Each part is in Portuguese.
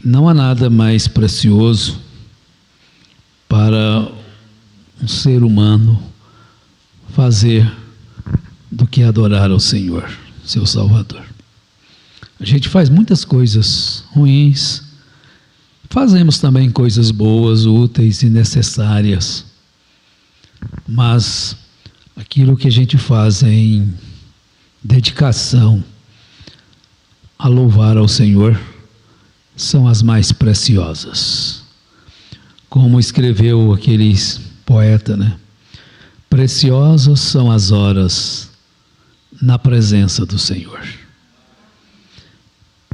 Não há nada mais precioso para um ser humano fazer do que adorar ao Senhor, seu Salvador. A gente faz muitas coisas ruins, fazemos também coisas boas, úteis e necessárias, mas aquilo que a gente faz em dedicação a louvar ao Senhor são as mais preciosas. Como escreveu aquele poeta, né? Preciosas são as horas na presença do Senhor.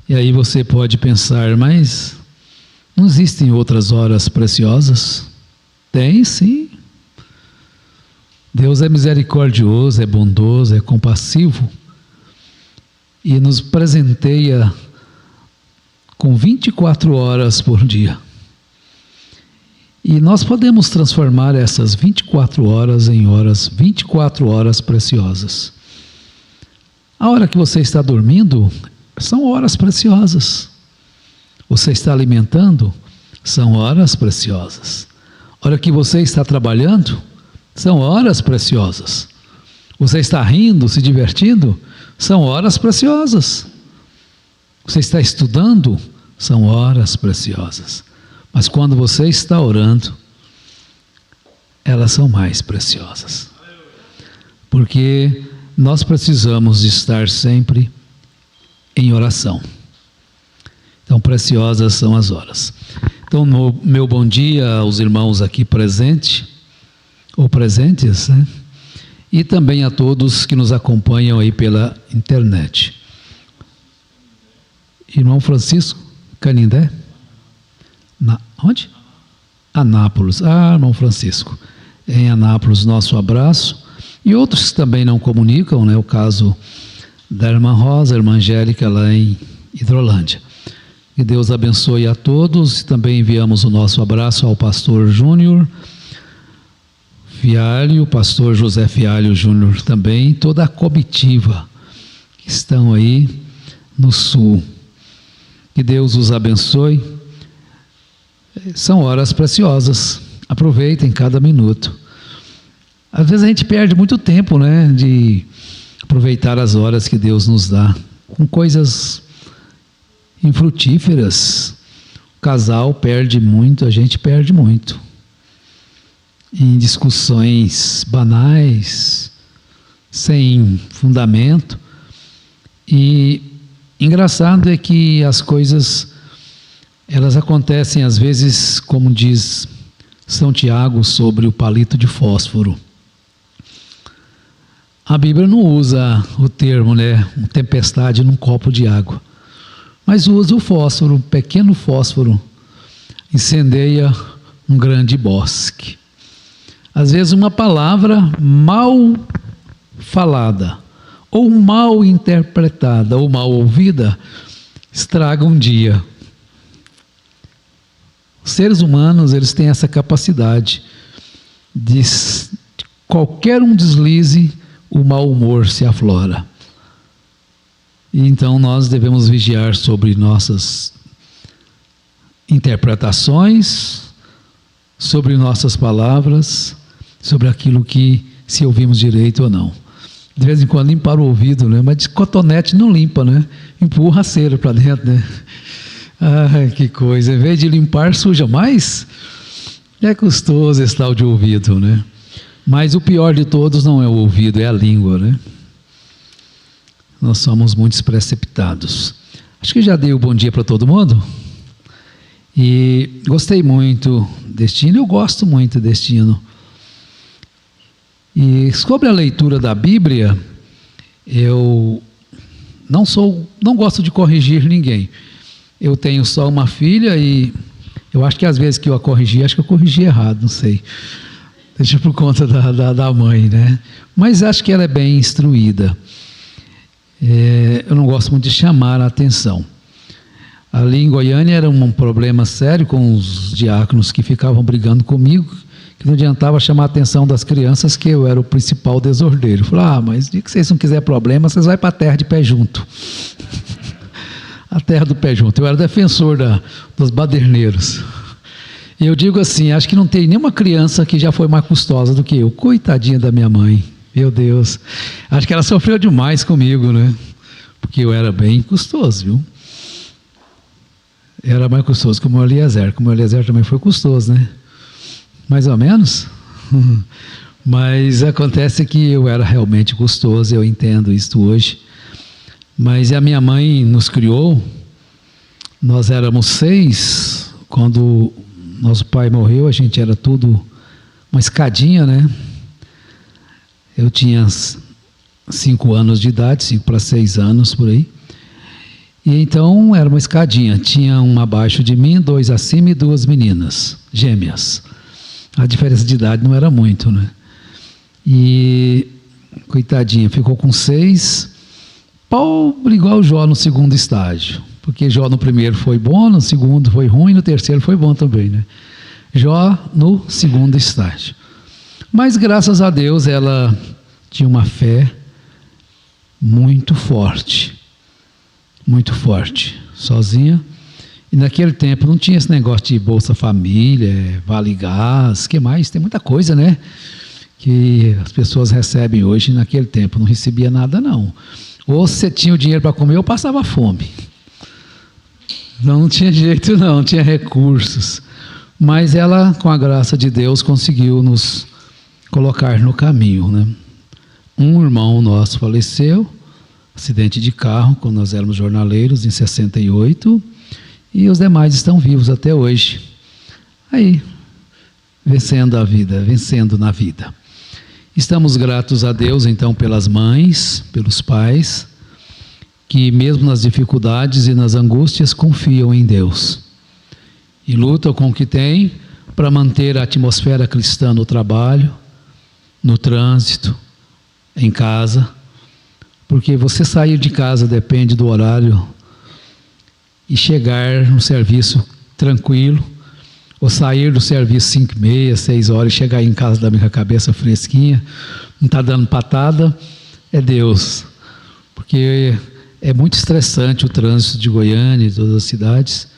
E aí você pode pensar, mas não existem outras horas preciosas? Tem, sim. Deus é misericordioso, é bondoso, é compassivo e nos presenteia com 24 horas por dia. E nós podemos transformar essas 24 horas em 24 horas preciosas. A hora que você está dormindo são horas preciosas. Você está alimentando, são horas preciosas. A hora que você está trabalhando, são horas preciosas. Você está rindo, se divertindo, são horas preciosas. Você está estudando, são horas preciosas. Mas quando você está orando, elas são mais preciosas. Porque nós precisamos de estar sempre em oração. Então, preciosas são as horas. Então, meu bom dia aos irmãos aqui presentes, ou presentes, né? E também a todos que nos acompanham aí pela internet. Irmão Francisco, Canindé? Onde? Anápolis. Irmão Francisco. Em Anápolis, nosso abraço. E outros que também não comunicam, né? O caso da irmã Rosa, a irmã Angélica, lá em Hidrolândia. Que Deus abençoe a todos. E também enviamos o nosso abraço ao pastor Júnior Fialho, o pastor José Fialho Júnior também, toda a comitiva que estão aí no sul. Que Deus os abençoe. São horas preciosas, aproveitem cada minuto. Às vezes a gente perde muito tempo, né, de aproveitar as horas que Deus nos dá, com coisas infrutíferas. O casal perde muito, a gente perde muito. Em discussões banais, sem fundamento. E engraçado é que as coisas, elas acontecem às vezes, como diz São Tiago sobre o palito de fósforo. A Bíblia não usa o termo, né, tempestade num copo de água, mas usa o fósforo, um pequeno fósforo, incendeia um grande bosque. Às vezes uma palavra mal falada, ou mal interpretada, ou mal ouvida, estraga um dia. Os seres humanos, eles têm essa capacidade de qualquer um deslize, o mau humor se aflora. E então nós devemos vigiar sobre nossas interpretações, sobre nossas palavras, sobre aquilo que, se ouvimos direito ou não. De vez em quando limpar o ouvido, né? Mas de cotonete não limpa, né? Empurra a cera para dentro, né? Ai, que coisa, em vez de limpar, suja mais. É custoso esse tal de ouvido, né? Mas o pior de todos não é o ouvido, é a língua, né? Nós somos muito precipitados. Acho que já dei o bom dia para todo mundo. E gostei muito deste hino, eu gosto muito deste hino. E sobre a leitura da Bíblia, eu não gosto de corrigir ninguém. Eu tenho só uma filha e eu acho que às vezes que eu a corrigi, acho que eu corrigi errado, não sei. Deixa por conta da mãe, né? Mas acho que ela é bem instruída. Eu não gosto muito de chamar a atenção. Ali em Goiânia era um problema sério com os diáconos que ficavam brigando comigo, que não adiantava chamar a atenção das crianças que eu era o principal desordeiro. Eu falei, mas se vocês não quiserem problema, vocês vão para a terra de pé junto. a terra do pé junto. Eu era defensor dos baderneiros. E eu digo assim, acho que não tem nenhuma criança que já foi mais custosa do que eu. Coitadinha da minha mãe, meu Deus. Acho que ela sofreu demais comigo, né? Porque eu era bem custoso, viu? Era mais custoso que o meu Eliezer. Como o Eliezer também foi custoso, né? Mais ou menos. Mas acontece que eu era realmente custoso, eu entendo isso hoje. Mas a minha mãe nos criou, nós éramos 6, quando nosso pai morreu, a gente era tudo uma escadinha, né? Eu tinha 5 anos de idade, 5 para 6 anos, por aí. E então era uma escadinha, tinha um abaixo de mim, 2 acima e 2 meninas, gêmeas. A diferença de idade não era muito, né? E, coitadinha, ficou com 6, pobre igual o Jó no segundo estágio. Porque Jó no primeiro foi bom, no segundo foi ruim, no terceiro foi bom também, né? Jó no segundo estágio. Mas graças a Deus ela tinha uma fé muito forte, sozinha. E naquele tempo não tinha esse negócio de Bolsa Família, Vale Gás, que mais? Tem muita coisa, né? Que as pessoas recebem hoje, naquele tempo não recebia nada não. Ou você tinha o dinheiro para comer ou passava fome. Não tinha jeito não tinha recursos. Mas ela, com a graça de Deus, conseguiu nos colocar no caminho, né? Um irmão nosso faleceu, acidente de carro, quando nós éramos jornaleiros, em 68, e os demais estão vivos até hoje. Aí, vencendo a vida, vencendo na vida. Estamos gratos a Deus, então, pelas mães, pelos pais, que mesmo nas dificuldades e nas angústias confiam em Deus e lutam com o que têm para manter a atmosfera cristã no trabalho, no trânsito, em casa, porque você sair de casa depende do horário e chegar no serviço tranquilo, ou sair do serviço 5h30, 6 horas e chegar em casa também com a cabeça fresquinha, não está dando patada, é Deus, porque é muito estressante o trânsito de Goiânia e todas as cidades,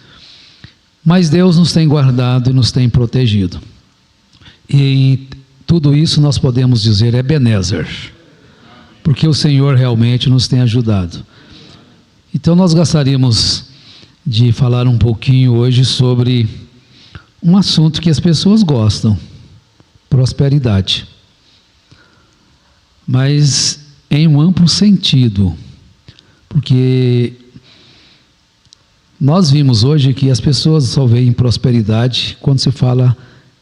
mas Deus nos tem guardado e nos tem protegido. E tudo isso nós podemos dizer Ebenezer, porque o Senhor realmente nos tem ajudado. Então nós gostaríamos de falar um pouquinho hoje sobre um assunto que as pessoas gostam, prosperidade. Mas em um amplo sentido, porque nós vimos hoje que as pessoas só veem prosperidade quando se fala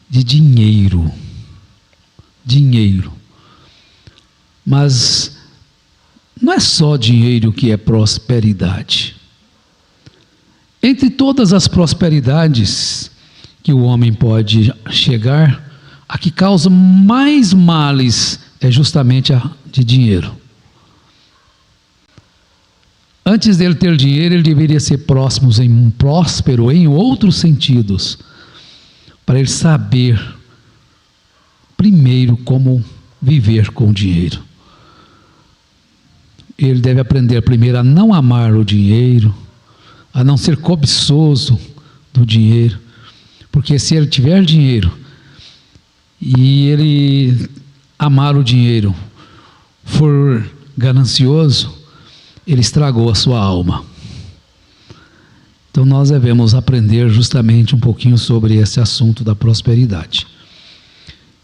de dinheiro. Dinheiro. Mas não é só dinheiro que é prosperidade. Entre todas as prosperidades que o homem pode chegar, a que causa mais males é justamente a de dinheiro. Antes dele ter dinheiro, ele deveria ser próspero em outros sentidos, para ele saber primeiro como viver com dinheiro. Ele deve aprender primeiro a não amar o dinheiro, a não ser cobiçoso do dinheiro, porque se ele tiver dinheiro e ele amar o dinheiro, for ganancioso, ele estragou a sua alma. Então nós devemos aprender justamente um pouquinho sobre esse assunto da prosperidade.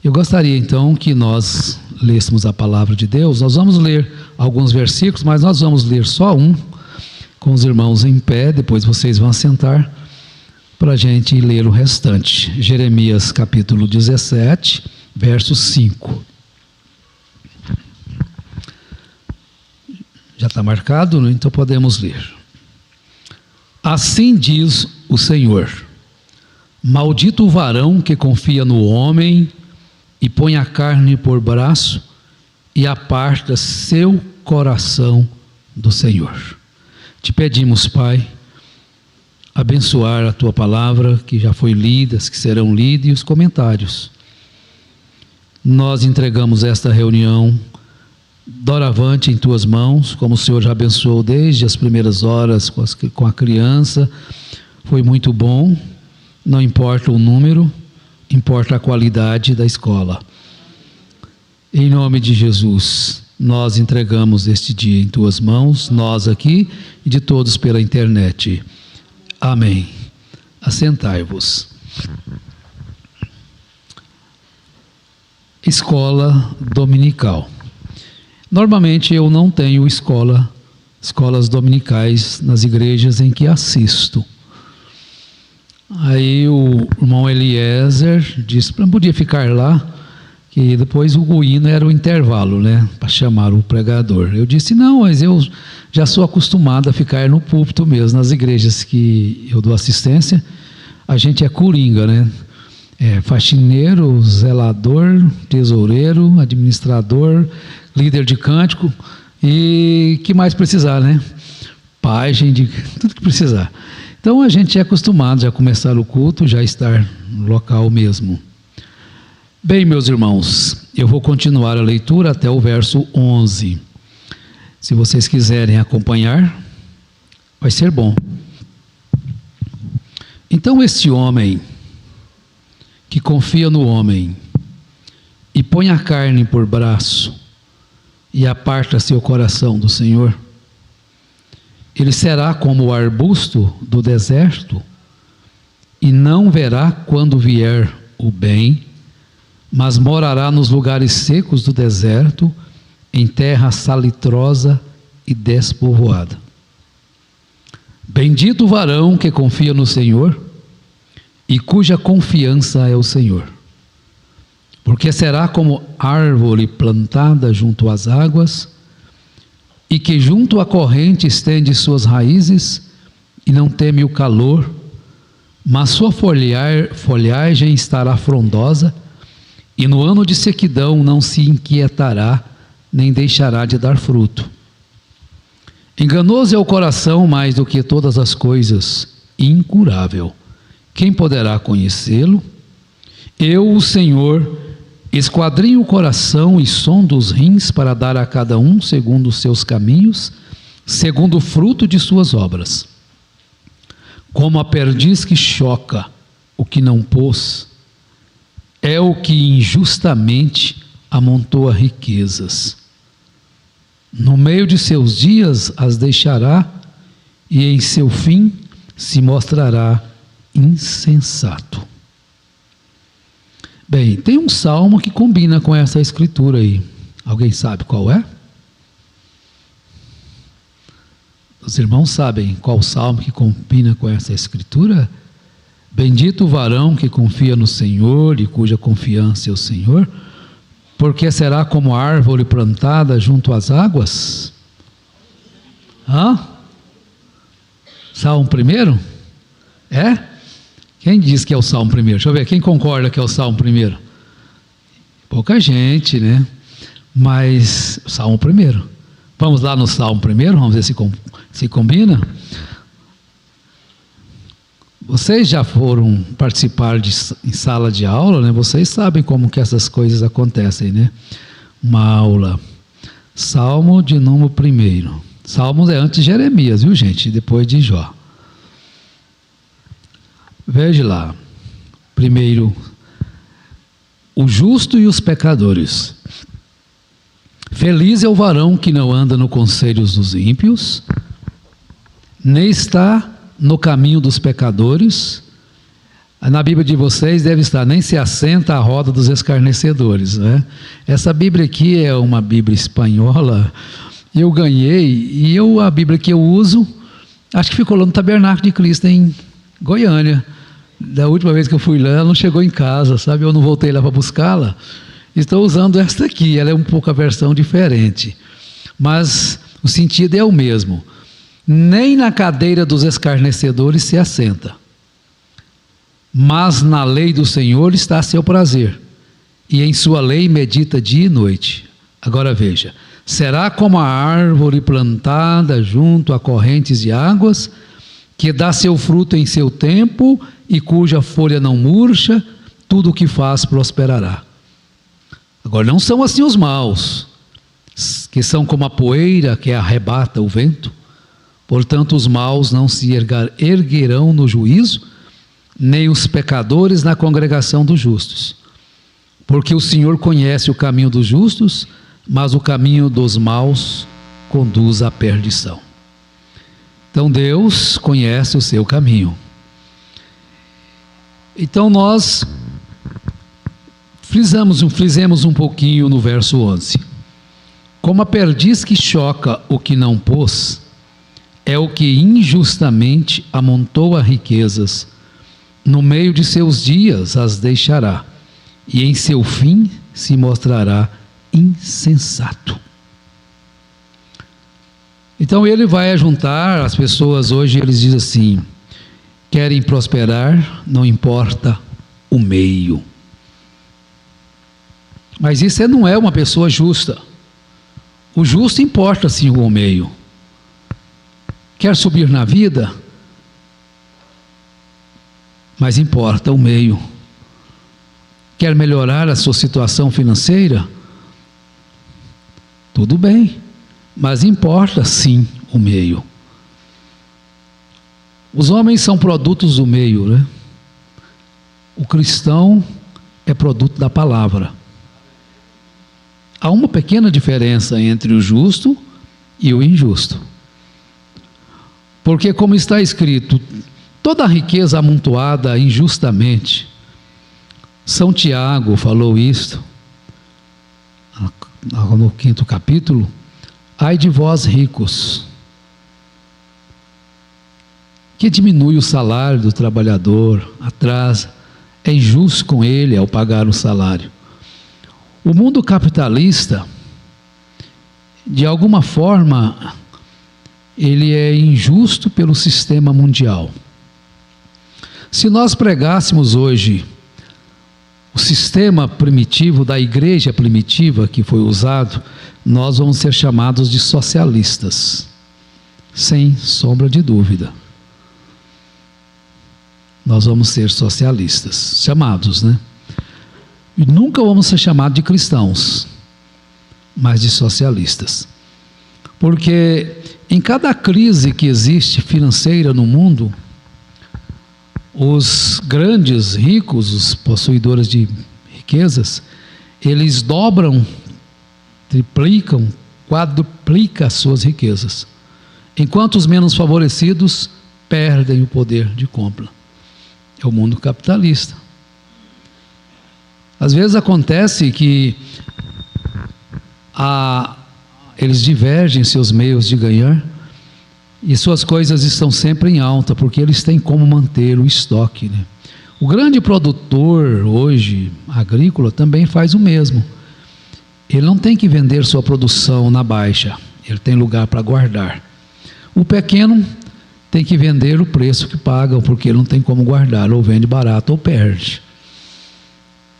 Eu gostaria então que nós lêssemos a palavra de Deus. Nós vamos ler alguns versículos, mas nós vamos ler só um, com os irmãos em pé, depois vocês vão sentar para a gente ler o restante. Jeremias capítulo 17, verso 5. Já está marcado, né? Então podemos ler. Assim diz o Senhor: maldito o varão que confia no homem e põe a carne por braço e aparta seu coração do Senhor. Te pedimos, Pai, abençoar a Tua palavra, que já foi lida, as que serão lidas, e os comentários. Nós entregamos esta reunião doravante em tuas mãos, como o Senhor já abençoou desde as primeiras horas com a criança. Foi muito bom, não importa o número, importa a qualidade da escola. Em nome de Jesus, nós entregamos este dia em tuas mãos, nós aqui e de todos pela internet. Amém. Assentai-vos. Escola dominical. Normalmente eu não tenho escolas dominicais nas igrejas em que assisto. Aí o irmão Eliezer disse que não podia ficar lá, que depois o hino era o intervalo, né, para chamar o pregador. Eu disse, não, mas eu já sou acostumado a ficar no púlpito mesmo, nas igrejas que eu dou assistência, a gente é coringa, né? Faxineiro, zelador, tesoureiro, administrador, líder de cântico e que mais precisar, né? Pajem, tudo que precisar. Então a gente é acostumado já a começar o culto, já estar no local mesmo. Bem, meus irmãos, eu vou continuar a leitura até o verso 11. Se vocês quiserem acompanhar, vai ser bom. Então este homem que confia no homem e põe a carne por braço e aparta seu coração do Senhor, ele será como o arbusto do deserto e não verá quando vier o bem, mas morará nos lugares secos do deserto, em terra salitrosa e despovoada. Bendito o varão que confia no Senhor e cuja confiança é o Senhor, porque será como árvore plantada junto às águas e que junto à corrente estende suas raízes e não teme o calor, mas sua folhagem estará frondosa e no ano de sequidão não se inquietará, nem deixará de dar fruto. Enganoso é o coração mais do que todas as coisas, incurável. Quem poderá conhecê-lo? Eu, o Senhor, esquadrinho o coração e sondo os rins para dar a cada um segundo os seus caminhos, segundo o fruto de suas obras. Como a perdiz que choca o que não pôs, é o que injustamente amontoa riquezas. No meio de seus dias as deixará, e em seu fim se mostrará insensato. Bem, tem um salmo que combina com essa escritura aí. Alguém sabe qual é? Os irmãos sabem qual salmo que combina com essa escritura? Bendito o varão que confia no Senhor e cuja confiança é o Senhor, porque será como árvore plantada junto às águas. Salmo 1? É? Quem diz que é o Salmo 1? Deixa eu ver, quem concorda que é o Salmo 1? Pouca gente, né? Mas, Salmo 1. Vamos lá no Salmo 1, vamos ver se combina. Vocês já foram participar em sala de aula, né? Vocês sabem como que essas coisas acontecem, né? Uma aula. Salmo de número 1. Salmos é antes de Jeremias, viu, gente? Depois de Jó. Veja lá. Primeiro, o justo e os pecadores. Feliz é o varão que não anda no conselho dos ímpios, nem está no caminho dos pecadores. Na Bíblia de vocês deve estar, nem se assenta à roda dos escarnecedores, né? Essa Bíblia aqui é uma Bíblia espanhola, eu ganhei, e a Bíblia que eu uso, acho que ficou lá no Tabernáculo de Cristo, em Goiânia. Da última vez que eu fui lá, ela não chegou em casa, sabe? Eu não voltei lá para buscá-la. Estou usando esta aqui, ela é um pouco a versão diferente, mas o sentido é o mesmo. Nem na cadeira dos escarnecedores se assenta, mas na lei do Senhor está a seu prazer, e em sua lei medita dia e noite. Agora veja, será como a árvore plantada junto a correntes de águas, que dá seu fruto em seu tempo, e cuja folha não murcha, tudo o que faz prosperará. Agora não são assim os maus, que são como a poeira que arrebata o vento. Portanto, os maus não se erguerão no juízo, nem os pecadores na congregação dos justos. Porque o Senhor conhece o caminho dos justos, mas o caminho dos maus conduz à perdição. Então Deus conhece o seu caminho. Então nós frisemos um pouquinho no verso 11. Como a perdiz que choca o que não pôs, é o que injustamente amontoa riquezas, no meio de seus dias as deixará, e em seu fim se mostrará insensato. Então ele vai ajuntar as pessoas hoje, eles dizem assim: querem prosperar, não importa o meio. Mas isso não é uma pessoa justa. O justo importa sim o meio. Quer subir na vida? Mas importa o meio. Quer melhorar a sua situação financeira? Tudo bem, mas importa sim o meio. Os homens são produtos do meio, né? O cristão é produto da palavra. Há uma pequena diferença entre o justo e o injusto. Porque, como está escrito, toda a riqueza amontoada injustamente, São Tiago falou isto, no 5º capítulo: ai de vós ricos, que diminui o salário do trabalhador, atrasa, é injusto com ele ao pagar o salário. O mundo capitalista, de alguma forma, ele é injusto pelo sistema mundial. Se nós pregássemos hoje o sistema primitivo da igreja primitiva que foi usado, nós vamos ser chamados de socialistas, sem sombra de dúvida. Nós vamos ser socialistas, chamados, né? E nunca vamos ser chamados de cristãos, mas de socialistas. Porque em cada crise que existe financeira no mundo, os grandes ricos, os possuidores de riquezas, eles dobram, triplicam, quadruplicam as suas riquezas, enquanto os menos favorecidos perdem o poder de compra. É o mundo capitalista. Às vezes acontece que eles divergem seus meios de ganhar e suas coisas estão sempre em alta, porque eles têm como manter o estoque, né? O grande produtor hoje, agrícola, também faz o mesmo. Ele não tem que vender sua produção na baixa, ele tem lugar para guardar. O pequeno tem que vender o preço que pagam, porque ele não tem como guardar, ou vende barato ou perde.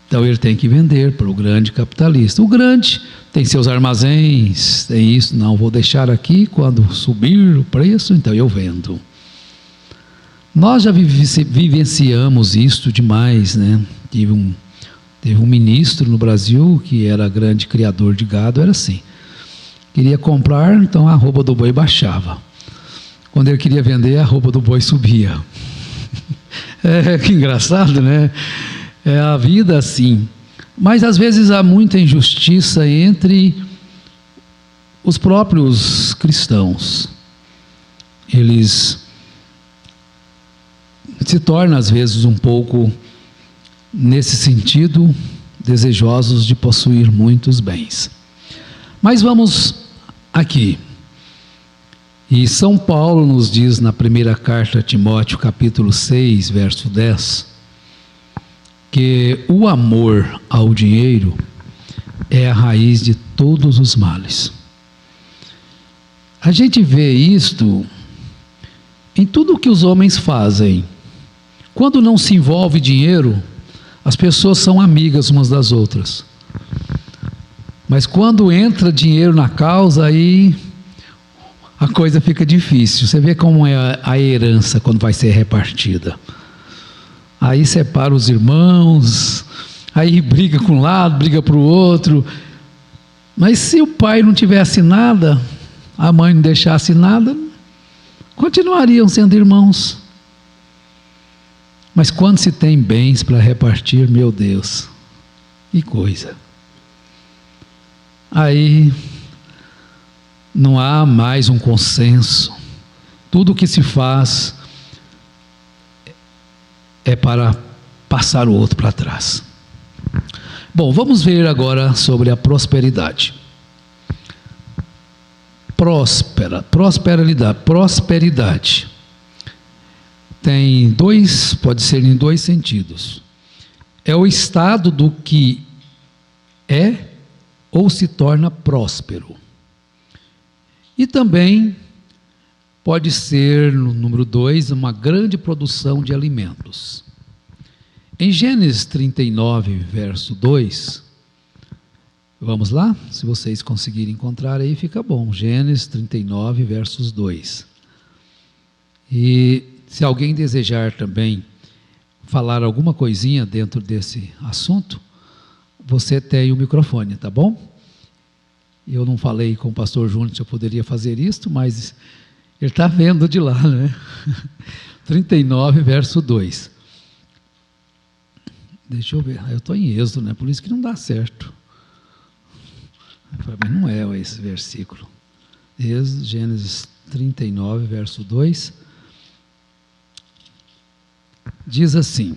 Então ele tem que vender para o grande capitalista. O grande tem seus armazéns, tem isso, não, vou deixar aqui, quando subir o preço, então eu vendo. Nós já vivenciamos isto demais, né? Teve um ministro no Brasil que era grande criador de gado, era assim. Queria comprar, então a arroba do boi baixava. Quando ele queria vender, a arroba do boi subia. Que engraçado, né? É a vida assim. Mas às vezes há muita injustiça entre os próprios cristãos. Eles se tornam às vezes um pouco, nesse sentido, desejosos de possuir muitos bens. Mas vamos aqui. E São Paulo nos diz na primeira carta a Timóteo, capítulo 6, verso 10, que o amor ao dinheiro é a raiz de todos os males. A gente vê isto em tudo o que os homens fazem. Quando não se envolve dinheiro, as pessoas são amigas umas das outras. Mas quando entra dinheiro na causa, aí a coisa fica difícil. Você vê como é a herança quando vai ser repartida. Aí separa os irmãos, aí briga para um lado, briga para o outro. Mas se o pai não tivesse nada, a mãe não deixasse nada, continuariam sendo irmãos. Mas quando se tem bens para repartir, meu Deus, que coisa. Aí não há mais um consenso. Tudo o que se faz é para passar o outro para trás. Bom, vamos ver agora sobre a prosperidade. Prosperidade. Tem dois, pode ser em dois sentidos. É o estado do que é ou se torna próspero. E também pode ser, no número 2, uma grande produção de alimentos. Em Gênesis 39, verso 2, vamos lá? Se vocês conseguirem encontrar aí, fica bom. Gênesis 39, versos 2. E se alguém desejar também falar alguma coisinha dentro desse assunto, você tem o microfone, tá bom? Eu não falei com o pastor Júnior se eu poderia fazer isto, mas ele está vendo de lá, né? 39, verso 2. Deixa eu ver, eu estou em Êxodo, né? Por isso que não dá certo. Para mim não é esse versículo. Êxodo, Gênesis 39, verso 2. Diz assim: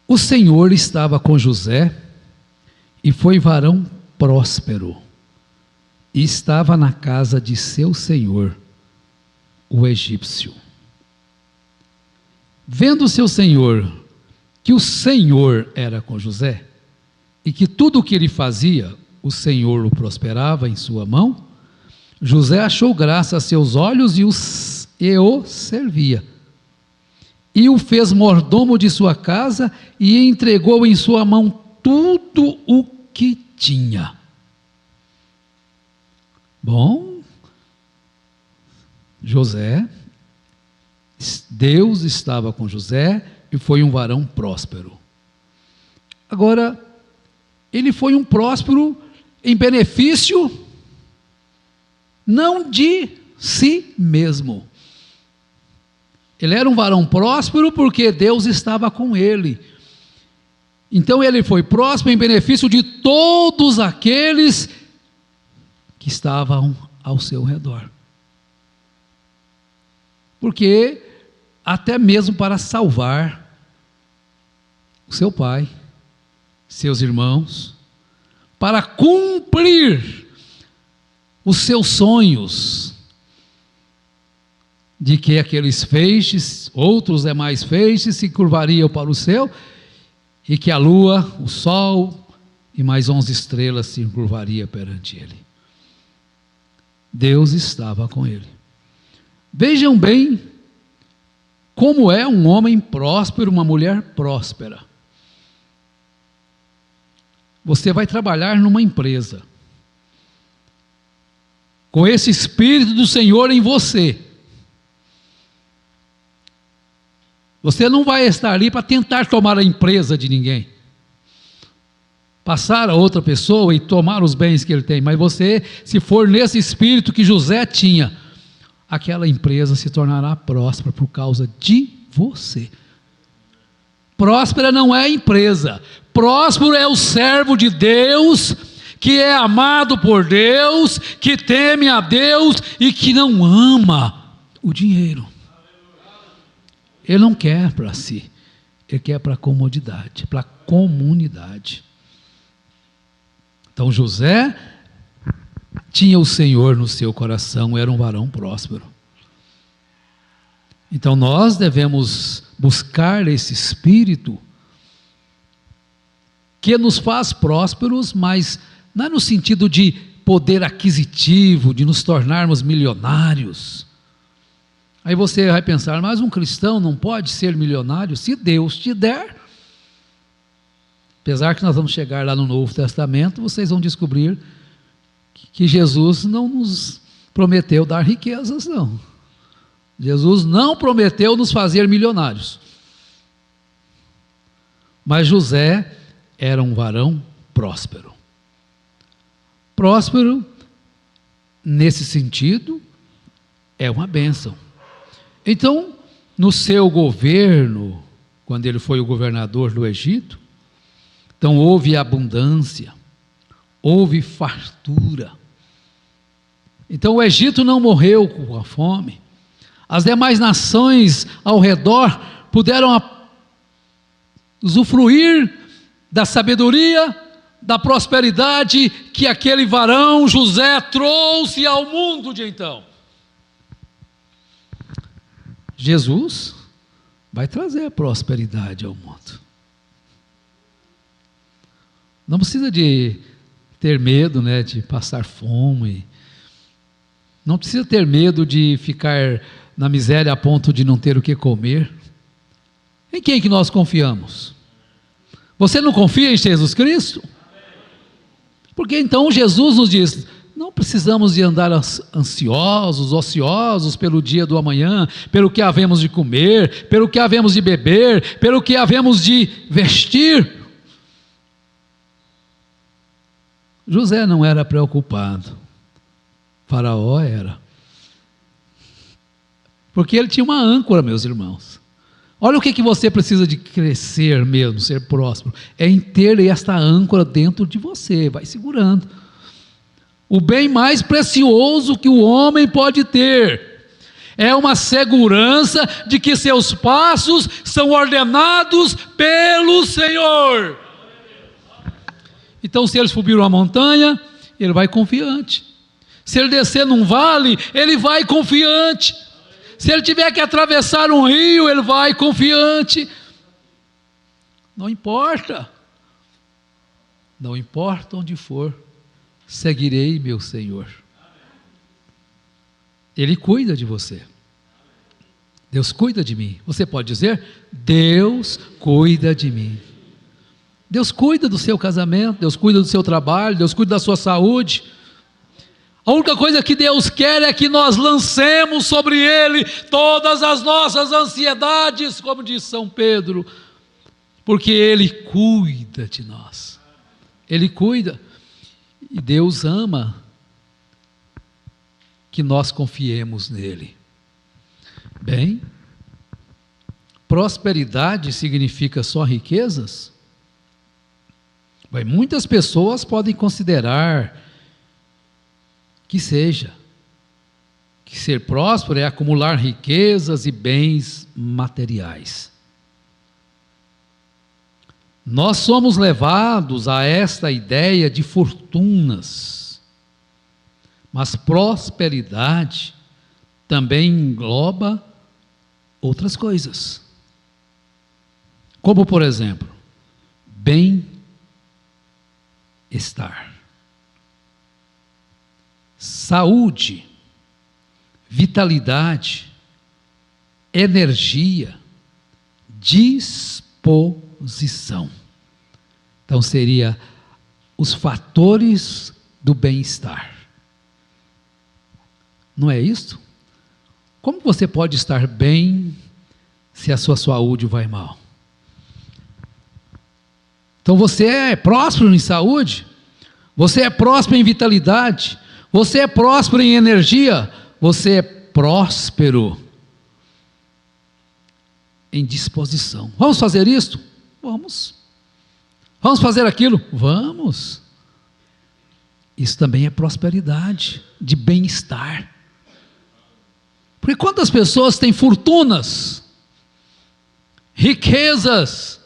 o Senhor estava com José, e foi varão próspero, e estava na casa de seu senhor, o egípcio. Vendo seu senhor que o Senhor era com José, e que tudo o que ele fazia, o Senhor o prosperava em sua mão, José achou graça a seus olhos e o servia. E o fez mordomo de sua casa e entregou em sua mão tudo o que tinha. Bom, José, Deus estava com José e foi um varão próspero. Agora, ele foi um próspero em benefício não de si mesmo. Ele era um varão próspero porque Deus estava com ele. Então ele foi próspero em benefício de todos aqueles que estavam ao seu redor. Porque até mesmo para salvar o seu pai, seus irmãos, para cumprir os seus sonhos, de que aqueles feixes, outros demais feixes, se curvariam para o céu, e que a lua, o sol e mais 11 estrelas se curvariam perante ele. Deus estava com ele. Vejam bem como é um homem próspero, uma mulher próspera. Você vai trabalhar numa empresa, com esse Espírito do Senhor em você. Você não vai estar ali para tentar tomar a empresa de ninguém, passar a outra pessoa e tomar os bens que ele tem, mas você, se for nesse espírito que José tinha, aquela empresa se tornará próspera por causa de você. Próspera não é a empresa, próspero é o servo de Deus, que é amado por Deus, que teme a Deus e que não ama o dinheiro. Ele não quer para si, ele quer para a comodidade, para a comunidade. Então José tinha o Senhor no seu coração, era um varão próspero. Então nós devemos buscar esse espírito que nos faz prósperos, mas não é no sentido de poder aquisitivo, de nos tornarmos milionários. Aí você vai pensar, mas um cristão não pode ser milionário? Se Deus te der. Apesar que nós vamos chegar lá no Novo Testamento, vocês vão descobrir que Jesus não nos prometeu dar riquezas, não. Jesus não prometeu nos fazer milionários. Mas José era um varão próspero. Próspero, nesse sentido, é uma bênção. Então, no seu governo, quando ele foi o governador do Egito, então houve abundância, houve fartura. Então o Egito não morreu com a fome. As demais nações ao redor puderam usufruir da sabedoria, da prosperidade que aquele varão José trouxe ao mundo de então. Jesus vai trazer a prosperidade ao mundo. Não precisa de ter medo, né, de passar fome. Não precisa ter medo de ficar na miséria a ponto de não ter o que comer. Em quem que nós confiamos? Você não confia em Jesus Cristo? Porque então Jesus nos diz, não precisamos de andar ansiosos, ociosos pelo dia do amanhã, pelo que havemos de comer, pelo que havemos de beber, pelo que havemos de vestir. José não era preocupado, Faraó era. Porque ele tinha uma âncora, meus irmãos. Olha o que você precisa de crescer mesmo, ser próspero. É em ter esta âncora dentro de você, vai segurando. O bem mais precioso que o homem pode ter é uma segurança de que seus passos são ordenados pelo Senhor. Então, se ele subir uma montanha, ele vai confiante. Se ele descer num vale, ele vai confiante. Se ele tiver que atravessar um rio, ele vai confiante. Não importa. Não importa onde for, seguirei meu Senhor. Ele cuida de você. Deus cuida de mim. Você pode dizer, Deus cuida de mim. Deus cuida do seu casamento, Deus cuida do seu trabalho, Deus cuida da sua saúde. A única coisa que Deus quer é que nós lancemos sobre Ele todas as nossas ansiedades, como diz São Pedro, porque Ele cuida de nós. Ele cuida. E Deus ama que nós confiemos nele. Bem, prosperidade significa só riquezas? Bem, muitas pessoas podem considerar que seja, que ser próspero é acumular riquezas e bens materiais. Nós somos levados a esta ideia de fortunas, mas prosperidade também engloba outras coisas, como por exemplo, bem-estar, saúde, vitalidade, energia, disposição. Então seria os fatores do bem-estar. Não é isso? Como você pode estar bem se a sua saúde vai mal? Então você é próspero em saúde, você é próspero em vitalidade, você é próspero em energia, você é próspero em disposição. Vamos fazer isto? Vamos. Vamos fazer aquilo? Vamos. Isso também é prosperidade, de bem-estar. Porque quantas pessoas têm fortunas, riquezas,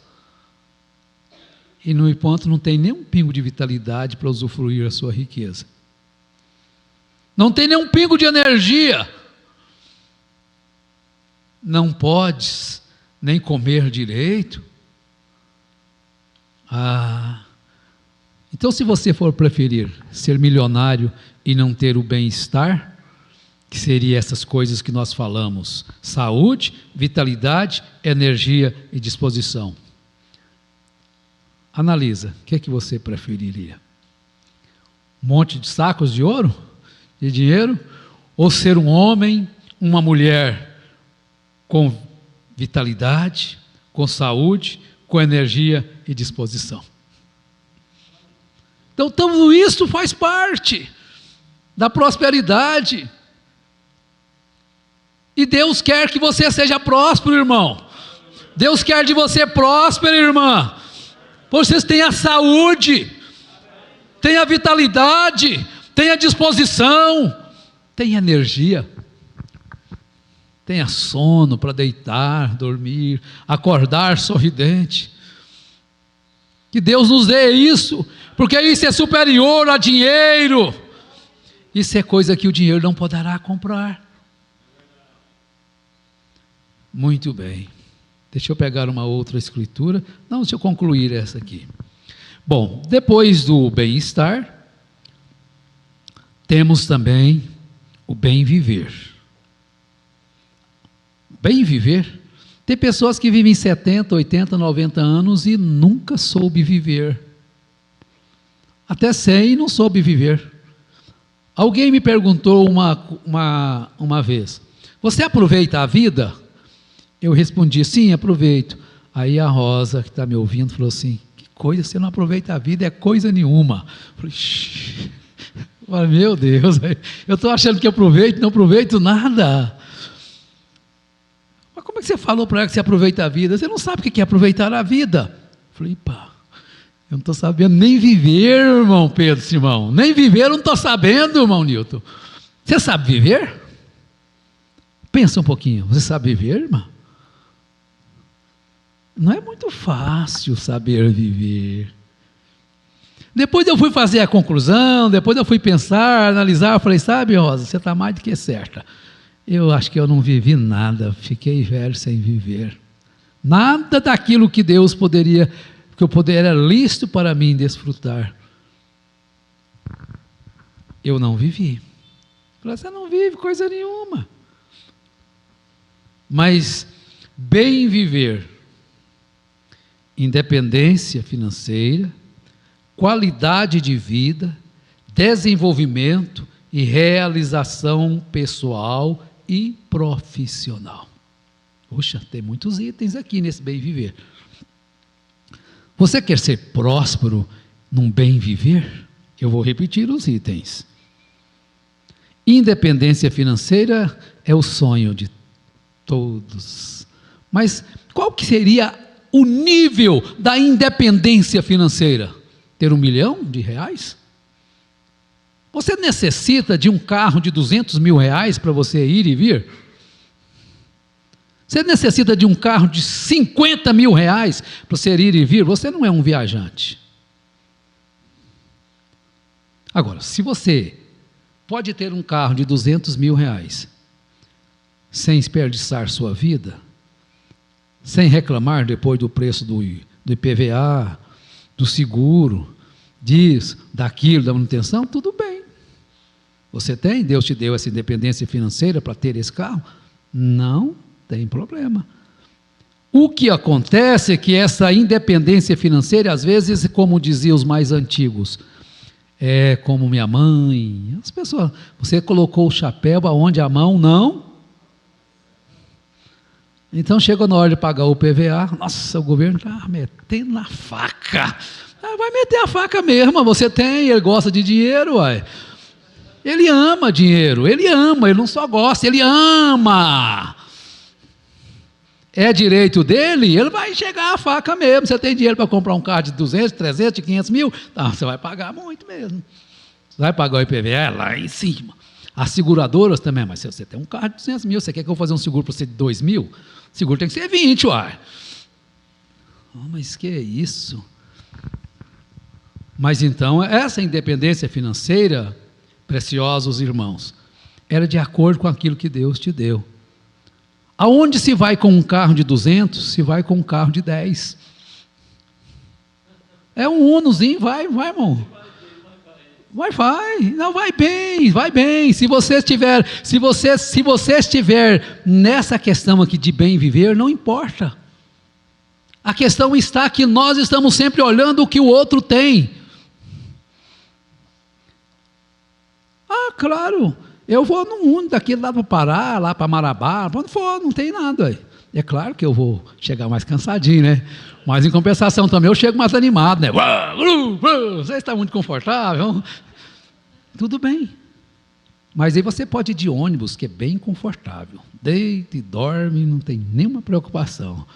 e no entanto não tem nem um pingo de vitalidade para usufruir a sua riqueza. Não tem nem um pingo de energia. Não podes nem comer direito. Então se você for preferir ser milionário e não ter o bem-estar, que seria essas coisas que nós falamos, saúde, vitalidade, energia e disposição. Analisa, o que é que você preferiria? Um monte de sacos de ouro, de dinheiro, ou ser um homem, uma mulher com vitalidade, com saúde, com energia e disposição? Então, tudo isso faz parte da prosperidade. E Deus quer que você seja próspero, irmão. Deus quer de você próspero, irmã. Vocês tenham saúde, tenha vitalidade, tenha disposição, tenha energia, tenha sono para deitar, dormir, acordar sorridente. Que Deus nos dê isso, porque isso é superior a dinheiro. Isso é coisa que o dinheiro não poderá comprar. Muito bem. Deixa eu pegar uma outra escritura. Não, deixa eu concluir essa aqui. Bom, depois do bem-estar, temos também o bem viver. Bem viver. Tem pessoas que vivem 70, 80, 90 anos e nunca soube viver. Até 100 e não soube viver. Alguém me perguntou uma vez: você aproveita a vida? Eu respondi: sim, aproveito. Aí a Rosa, que está me ouvindo, falou assim: que coisa, você não aproveita a vida, é coisa nenhuma. Eu falei, meu Deus, eu estou achando que aproveito, não aproveito nada. Mas como é que você falou para ela que você aproveita a vida? Você não sabe o que é aproveitar a vida. Eu falei, pá, eu não estou sabendo nem viver, irmão Pedro Simão. Nem viver eu não estou sabendo, irmão Nilton. Você sabe viver? Pensa um pouquinho, você sabe viver, irmão? Não é muito fácil saber viver. Depois eu fui fazer a conclusão, depois eu fui pensar, analisar, eu falei, sabe, Rosa, você está mais do que certa. Eu acho que eu não vivi nada, fiquei velho sem viver. Nada daquilo que Deus poderia, que eu poderia, era lícito para mim desfrutar. Eu não vivi. Falei, você não vive coisa nenhuma. Mas bem viver, independência financeira, qualidade de vida, desenvolvimento e realização pessoal e profissional. Puxa, tem muitos itens aqui nesse bem viver. Você quer ser próspero num bem viver? Eu vou repetir os itens. Independência financeira é o sonho de todos. Mas qual que seria o nível da independência financeira? Ter R$1 milhão? Você necessita de um carro de R$200 mil para você ir e vir? Você necessita de um carro de R$50 mil para você ir e vir? Você não é um viajante. Agora, se você pode ter um carro de R$200 mil sem desperdiçar sua vida, sem reclamar depois do preço do IPVA, do seguro, disso, daquilo, da manutenção, tudo bem. Você tem, Deus te deu essa independência financeira para ter esse carro? Não tem problema. O que acontece é que essa independência financeira, às vezes, como diziam os mais antigos, é como minha mãe, as pessoas, você colocou o chapéu aonde a mão não. Então chegou na hora de pagar o PVA, nossa, o governo está metendo a faca. Vai meter a faca mesmo, você tem, ele gosta de dinheiro, uai. Ele ama dinheiro, ele não só gosta, ele ama. É direito dele, ele vai chegar a faca mesmo. Você tem dinheiro para comprar um carro de 200, 300, 500 mil? Tá, você vai pagar muito mesmo. Você vai pagar o IPVA lá em cima. As seguradoras também, mas se você tem um carro de 200 mil, você quer que eu fazer um seguro para você de 2 mil? O seguro tem que ser 20, uai. Oh, mas que é isso? Mas então, essa independência financeira, preciosos irmãos, era de acordo com aquilo que Deus te deu. Aonde se vai com um carro de 200, se vai com um carro de 10. É um Unozinho, vai, irmão. Vai. Não, vai bem. Se você estiver nessa questão aqui de bem viver, não importa. A questão está que nós estamos sempre olhando o que o outro tem. Ah, claro, eu vou num Uno daqui lá para Pará, lá para Marabá, onde for, não tem nada aí. É claro que eu vou chegar mais cansadinho, né? Mas em compensação também eu chego mais animado, né? Você está muito confortável? Tudo bem. Mas aí você pode ir de ônibus, que é bem confortável. Deita e dorme, não tem nenhuma preocupação.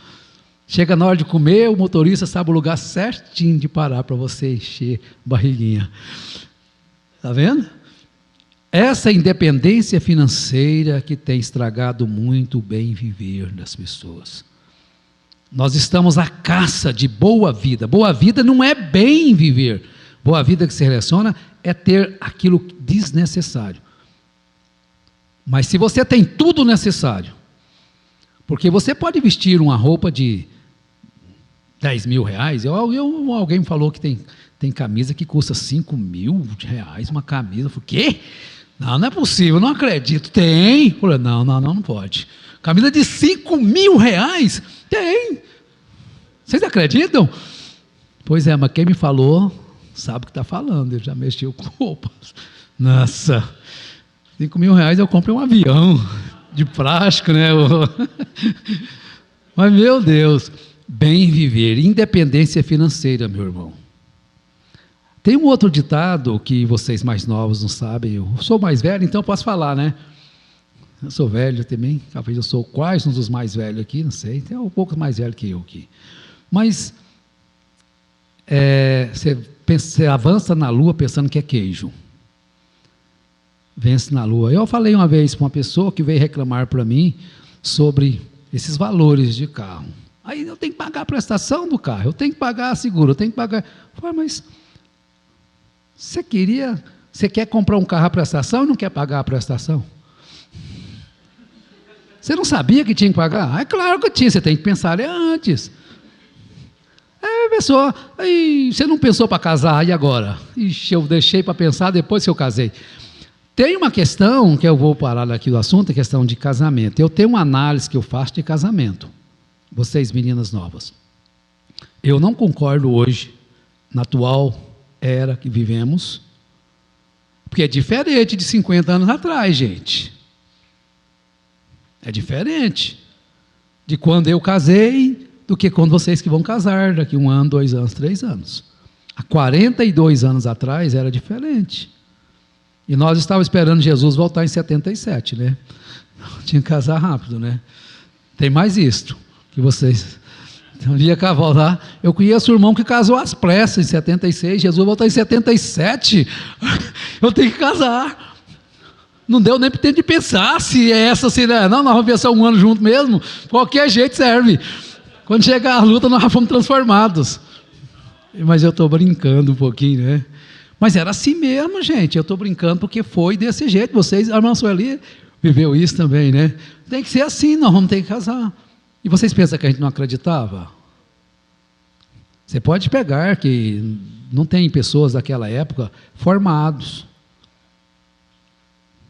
Chega na hora de comer, o motorista sabe o lugar certinho de parar para você encher a barriguinha. Está vendo? Essa independência financeira que tem estragado muito o bem viver das pessoas. Nós estamos à caça de boa vida. Boa vida não é bem viver. Boa vida que se relaciona é ter aquilo desnecessário. Mas se você tem tudo necessário, porque você pode vestir uma roupa de 10 mil reais, alguém me falou que tem camisa que custa 5 mil reais, uma camisa. Eu falei, quê? Não é possível, não acredito. Tem. Eu falei, não pode. Camisa de 5 mil reais? Tem. Vocês acreditam? Pois é, mas quem me falou, sabe o que está falando, ele já mexeu com roupas. Nossa, 5 mil reais eu compro um avião de plástico, né? Mas, meu Deus, bem viver, independência financeira, meu irmão. Tem um outro ditado que vocês mais novos não sabem, eu sou mais velho, então eu posso falar, né? Eu sou velho também, talvez eu sou quase um dos mais velhos aqui, não sei, tem um pouco mais velho que eu aqui. Mas você avança na lua pensando que é queijo. Vence na lua. Eu falei uma vez para uma pessoa que veio reclamar para mim sobre esses valores de carro. Aí eu tenho que pagar a prestação do carro, eu tenho que pagar a seguro, eu tenho que pagar... Eu falei, mas... Você quer comprar um carro à prestação e não quer pagar a prestação? Você não sabia que tinha que pagar? É claro que tinha, você tem que pensar antes. Pessoa, aí você não pensou para casar, e agora? Ixi, eu deixei para pensar depois que eu casei. Tem uma questão, que eu vou parar aqui do assunto, a questão de casamento. Eu tenho uma análise que eu faço de casamento. Vocês, meninas novas. Eu não concordo hoje, na atual era que vivemos, porque é diferente de 50 anos atrás, gente. É diferente de quando eu casei, do que quando vocês que vão casar, daqui 1 ano, 2 anos, 3 anos. Há 42 anos atrás era diferente. E nós estávamos esperando Jesus voltar em 77, né? Tinha que casar rápido, né? Tem mais isto, que vocês... Então, ia voltar. Eu conheço o irmão que casou às pressas em 76, Jesus voltou em 77. Eu tenho que casar. Não deu nem para tempo de pensar se é essa, se não. Não, nós vamos pensar 1 ano junto mesmo. Qualquer jeito serve. Quando chegar a luta, nós já fomos transformados. Mas eu estou brincando um pouquinho, né? Mas era assim mesmo, gente. Eu estou brincando porque foi desse jeito. Vocês, a irmã Sueli viveu isso também, né? Tem que ser assim, nós vamos ter que casar. E vocês pensam que a gente não acreditava? Você pode pegar que não tem pessoas daquela época formados.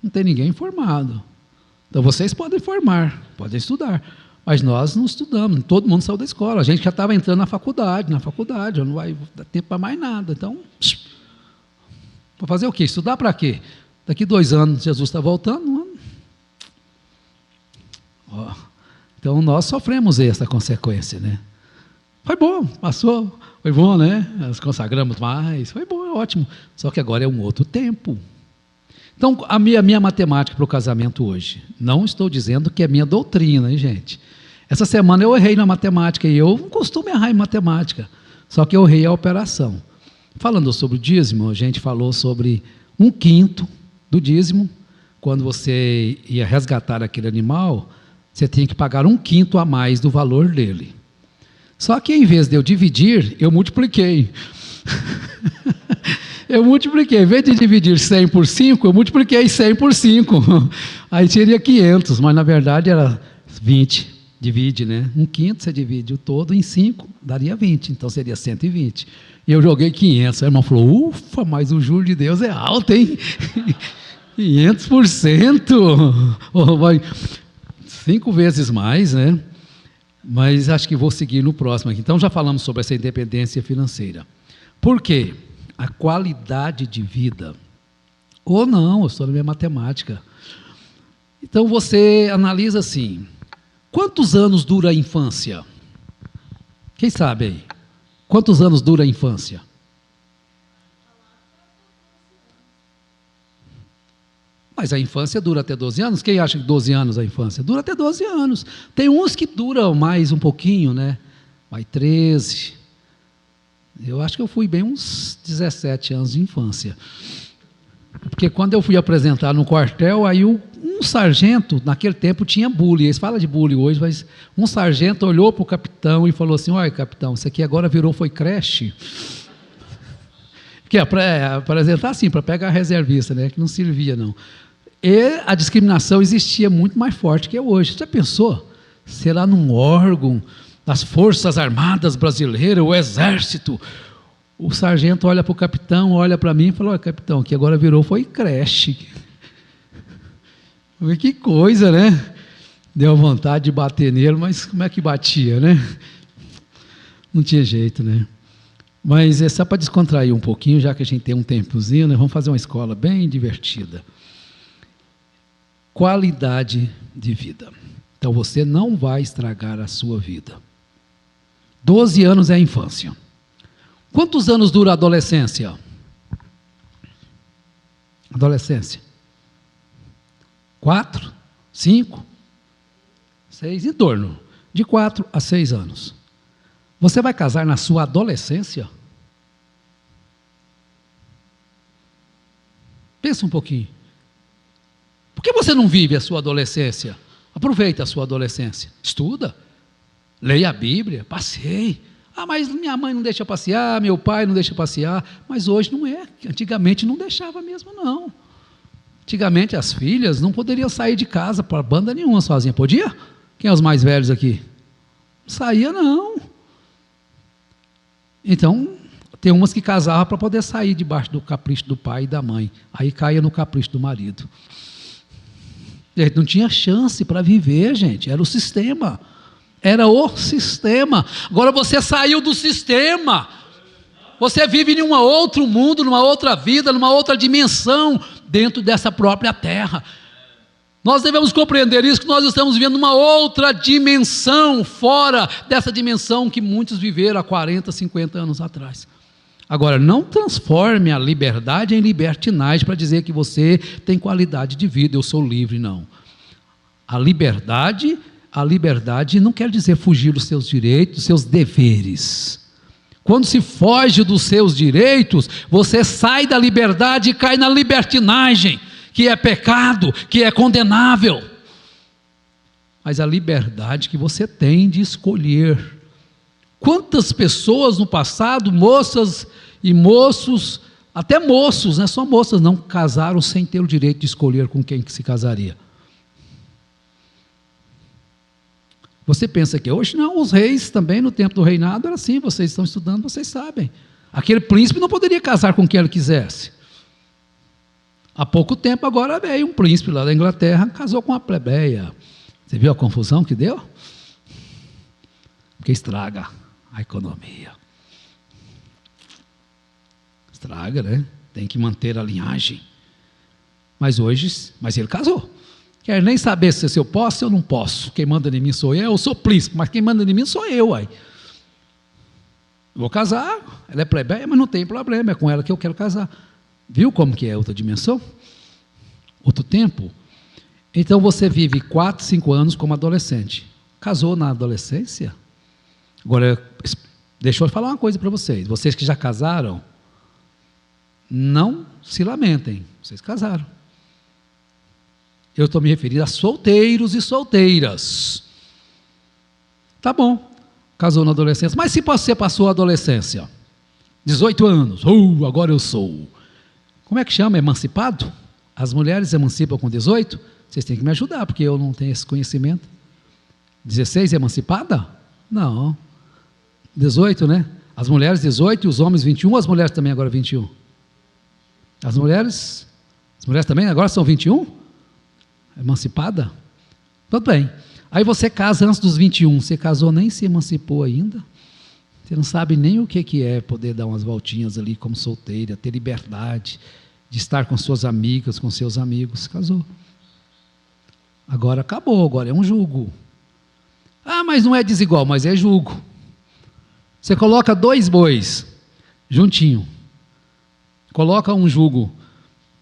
Não tem ninguém formado. Então vocês podem formar, podem estudar. Mas nós não estudamos, todo mundo saiu da escola. A gente já estava entrando na faculdade, não vai dar tempo para mais nada. Então, para fazer o quê? Estudar para quê? Daqui 2 anos Jesus está voltando. Então nós sofremos essa consequência, né? Foi bom, passou, foi bom, né? Nós consagramos mais, foi bom, é ótimo. Só que agora é um outro tempo. Então, a minha matemática para o casamento hoje, não estou dizendo que é minha doutrina, hein, gente? Essa semana eu errei na matemática, e eu não costumo errar em matemática, só que eu errei a operação. Falando sobre o dízimo, a gente falou sobre 1/5 do dízimo. Quando você ia resgatar aquele animal, você tinha que pagar 1/5 a mais do valor dele. Só que em vez de eu dividir, eu multipliquei. Eu multipliquei, em vez de dividir 100 por 5, eu multipliquei 100 por 5. Aí seria 500, mas na verdade era 20. Divide, né? 1/5 você divide o todo em 5, daria 20, então seria 120. E eu joguei 500. A irmã falou, ufa, mas o juro de Deus é alto, hein? 500%. Vai 5 vezes mais, né? Mas acho que vou seguir no próximo aqui. Então já falamos sobre essa independência financeira. Por quê? A qualidade de vida. Ou não, eu estou na minha matemática. Então você analisa assim, Quantos anos dura a infância? Quem sabe aí? Quantos anos dura a infância? Mas a infância dura até 12 anos. Quem acha que 12 anos a infância? Dura até 12 anos. Tem uns que duram mais um pouquinho, né? Vai 13. Eu acho que eu fui bem uns 17 anos de infância. Porque quando eu fui apresentar no quartel, aí um sargento, naquele tempo tinha bullying, eles falam de bullying hoje, mas um sargento olhou para o capitão e falou assim: olha, capitão, isso aqui agora foi creche. Porque é para apresentar assim, para pegar a reservista, né, que não servia não. E a discriminação existia muito mais forte que é hoje. Você já pensou? Será num órgão das Forças Armadas Brasileiras, o Exército, o sargento olha para o capitão, olha para mim e fala: olha, capitão, que agora foi creche. Que coisa, né? Deu vontade de bater nele, mas como é que batia, né? Não tinha jeito, né? Mas é só para descontrair um pouquinho, já que a gente tem um tempozinho, né? Vamos fazer uma escola bem divertida. Qualidade de vida. Então você não vai estragar a sua vida. 12 anos é a infância. Quantos anos dura a adolescência? Adolescência. 4, 5, 6, em torno de 4 a 6 anos. Você vai casar na sua adolescência? Pensa um pouquinho. Por que você não vive a sua adolescência? Aproveita a sua adolescência. Estuda. Leia a Bíblia. Passeie. Ah, mas minha mãe não deixa passear, meu pai não deixa passear. Mas hoje não é. Antigamente não deixava mesmo, não. Antigamente as filhas não poderiam sair de casa para banda nenhuma sozinha. Podia? Quem é os mais velhos aqui? Não saía, não. Então, tem umas que casavam para poder sair debaixo do capricho do pai e da mãe. Aí caía no capricho do marido. Ele não tinha chance para viver, gente. Era o sistema. Era o sistema. Agora você saiu do sistema. Você vive em um outro mundo, numa outra vida, numa outra dimensão, dentro dessa própria terra. Nós devemos compreender isso, que nós estamos vivendo numa outra dimensão, fora dessa dimensão que muitos viveram há 40, 50 anos atrás. Agora, não transforme a liberdade em libertinagem para dizer que você tem qualidade de vida, eu sou livre, não. A liberdade não quer dizer fugir dos seus direitos, dos seus deveres. Quando se foge dos seus direitos, você sai da liberdade e cai na libertinagem, que é pecado, que é condenável. Mas a liberdade que você tem de escolher. Quantas pessoas no passado, moças e moços, até moços, não é só moças, não casaram sem ter o direito de escolher com quem que se casaria. Você pensa que hoje não, os reis também no tempo do reinado era assim, vocês estão estudando, vocês sabem. Aquele príncipe não poderia casar com quem ele quisesse. Há pouco tempo agora veio um príncipe lá da Inglaterra, casou com uma plebeia. Você viu a confusão que deu? Porque estraga a economia. Estraga, né? Tem que manter a linhagem. Mas ele casou. Quer nem saber se eu posso ou não posso. Quem manda em mim sou eu sou príncipe, mas quem manda em mim sou eu. Aí. Vou casar, ela é plebeia, mas não tem problema, é com ela que eu quero casar. Viu como que é outra dimensão? Outro tempo? Então você vive 4, 5 anos como adolescente. Casou na adolescência? Agora, deixa eu falar uma coisa para vocês. Vocês que já casaram, não se lamentem, vocês casaram. Eu estou me referindo a solteiros e solteiras. Tá bom, casou na adolescência. Mas se você passou a adolescência, 18 anos, agora eu sou. Como é que chama? Emancipado? As mulheres emancipam com 18? Vocês têm que me ajudar, porque eu não tenho esse conhecimento. 16 emancipada? Não. 18, né? As mulheres 18 e os homens 21, as mulheres também agora 21. As mulheres também agora são 21? Emancipada? Tudo bem. Aí você casa antes dos 21, você casou, nem se emancipou ainda. Você não sabe nem o que é poder dar umas voltinhas ali como solteira, ter liberdade de estar com suas amigas, com seus amigos. Casou. Agora acabou, agora é um jugo. Ah, mas não é desigual, mas é jugo. Você coloca 2 bois juntinho, coloca um jugo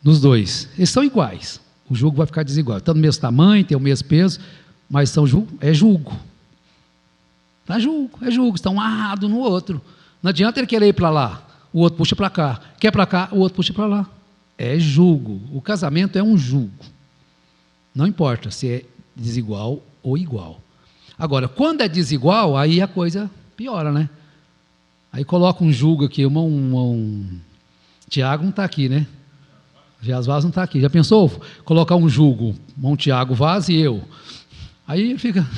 nos 2, eles são iguais, o jugo vai ficar desigual, estão do mesmo tamanho, tem o mesmo peso, mas é jugo. É jugo, estão amarrados no outro. Não adianta ele querer ir para lá, o outro puxa para cá, quer para cá, o outro puxa para lá. É jugo. O casamento é um jugo. Não importa se é desigual ou igual. Agora, quando é desigual, aí a coisa piora, né? Aí coloca um jugo aqui, Tiago não está aqui, né? Geas Vaz não está aqui. Já pensou? Colocar um jugo, um Tiago Vaz e eu. Aí fica...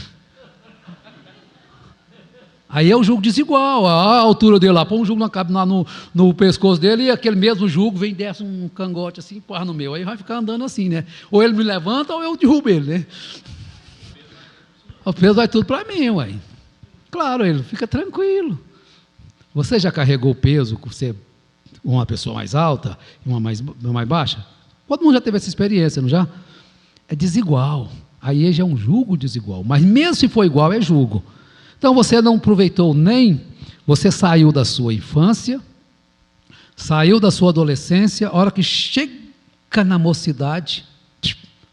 Aí é o jugo desigual, a altura dele lá, põe um jugo no pescoço dele e aquele mesmo jugo vem, desce um cangote assim e põe no meu, aí vai ficar andando assim, né? Ou ele me levanta ou eu derrubo ele, né? O peso vai tudo para mim, ué. Claro, ele fica tranquilo. Você já carregou o peso, você, uma pessoa mais alta e uma mais baixa? Todo mundo já teve essa experiência, não já? É desigual, aí já é um jugo desigual, mas mesmo se for igual, é jugo. Então você não aproveitou você saiu da sua infância, saiu da sua adolescência, a hora que chega na mocidade,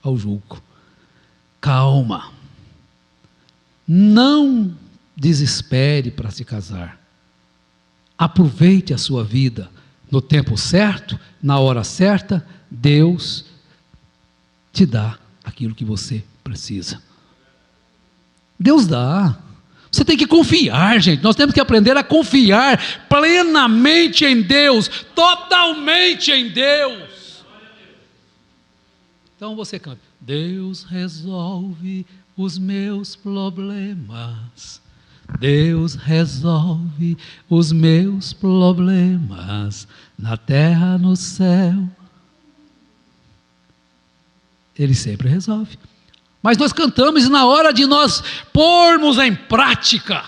ao jugo. Calma. Não desespere para se casar. Aproveite a sua vida no tempo certo, na hora certa, Deus te dá aquilo que você precisa. Deus dá. Você tem que confiar, gente. Nós temos que aprender a confiar plenamente em Deus, totalmente em Deus. Então você canta: Deus resolve os meus problemas. Deus resolve os meus problemas, na terra, no céu. Ele sempre resolve. Mas nós cantamos e na hora de nós pormos em prática,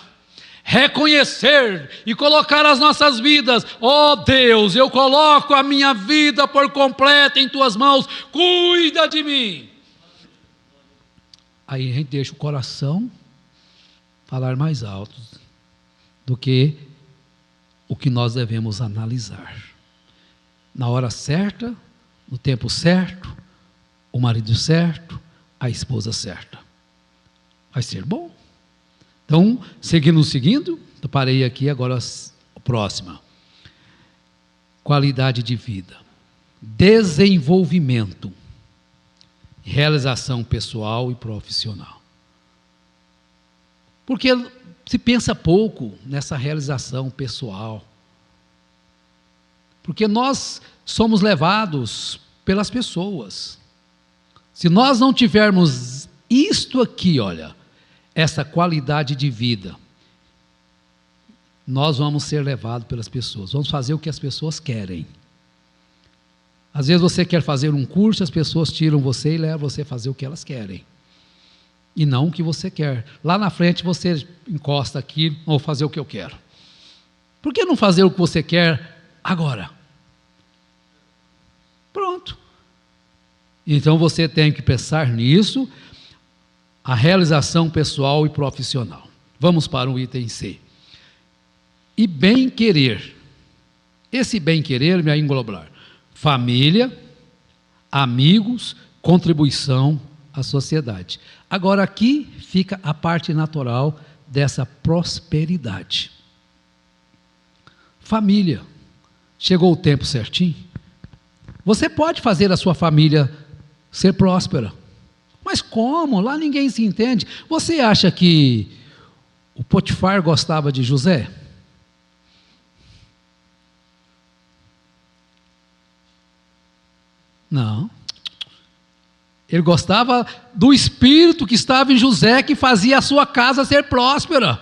reconhecer e colocar as nossas vidas, ó Deus, eu coloco a minha vida por completo em tuas mãos, cuida de mim. Aí a gente deixa o coração falar mais alto do que o que nós devemos analisar. Na hora certa, no tempo certo, o marido certo, a esposa certa. Vai ser bom. Então, seguindo, eu parei aqui, agora a próxima. Qualidade de vida. Desenvolvimento. Realização pessoal e profissional. Porque se pensa pouco nessa realização pessoal. Porque nós somos levados pelas pessoas. Se nós não tivermos isto aqui, olha, essa qualidade de vida, nós vamos ser levados pelas pessoas, vamos fazer o que as pessoas querem. Às vezes você quer fazer um curso, as pessoas tiram você e levam você a fazer o que elas querem, e não o que você quer. Lá na frente você encosta aqui, vou fazer o que eu quero. Por que não fazer o que você quer agora? Pronto. Então você tem que pensar nisso, a realização pessoal e profissional. Vamos para o item C. E bem-querer. Esse bem-querer vai englobar família, amigos, contribuição à sociedade. Agora aqui fica a parte natural dessa prosperidade. Família. Chegou o tempo certinho? Você pode fazer a sua família ser próspera. Mas como? Lá ninguém se entende. Você acha que o Potifar gostava de José? Não. Ele gostava do espírito que estava em José, que fazia a sua casa ser próspera.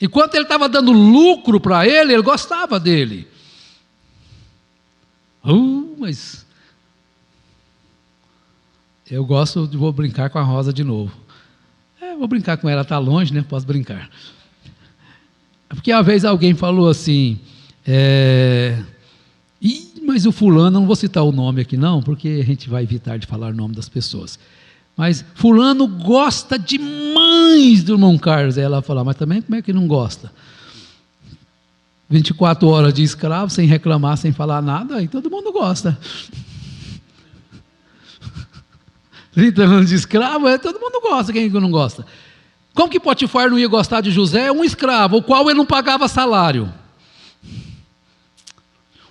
Enquanto ele estava dando lucro para ele gostava dele. Mas eu vou brincar com a Rosa de novo. Vou brincar com ela, está longe, né? Posso brincar. Porque uma vez alguém falou assim, mas o fulano, não vou citar o nome aqui não, porque a gente vai evitar de falar o nome das pessoas. Mas fulano gosta demais do irmão Carlos. Aí ela fala, mas também como é que não gosta? 24 horas de escravo, sem reclamar, sem falar nada, aí todo mundo gosta. 30 anos de escravo, todo mundo gosta, quem não gosta? Como que Potifar não ia gostar de José? Um escravo, o qual ele não pagava salário.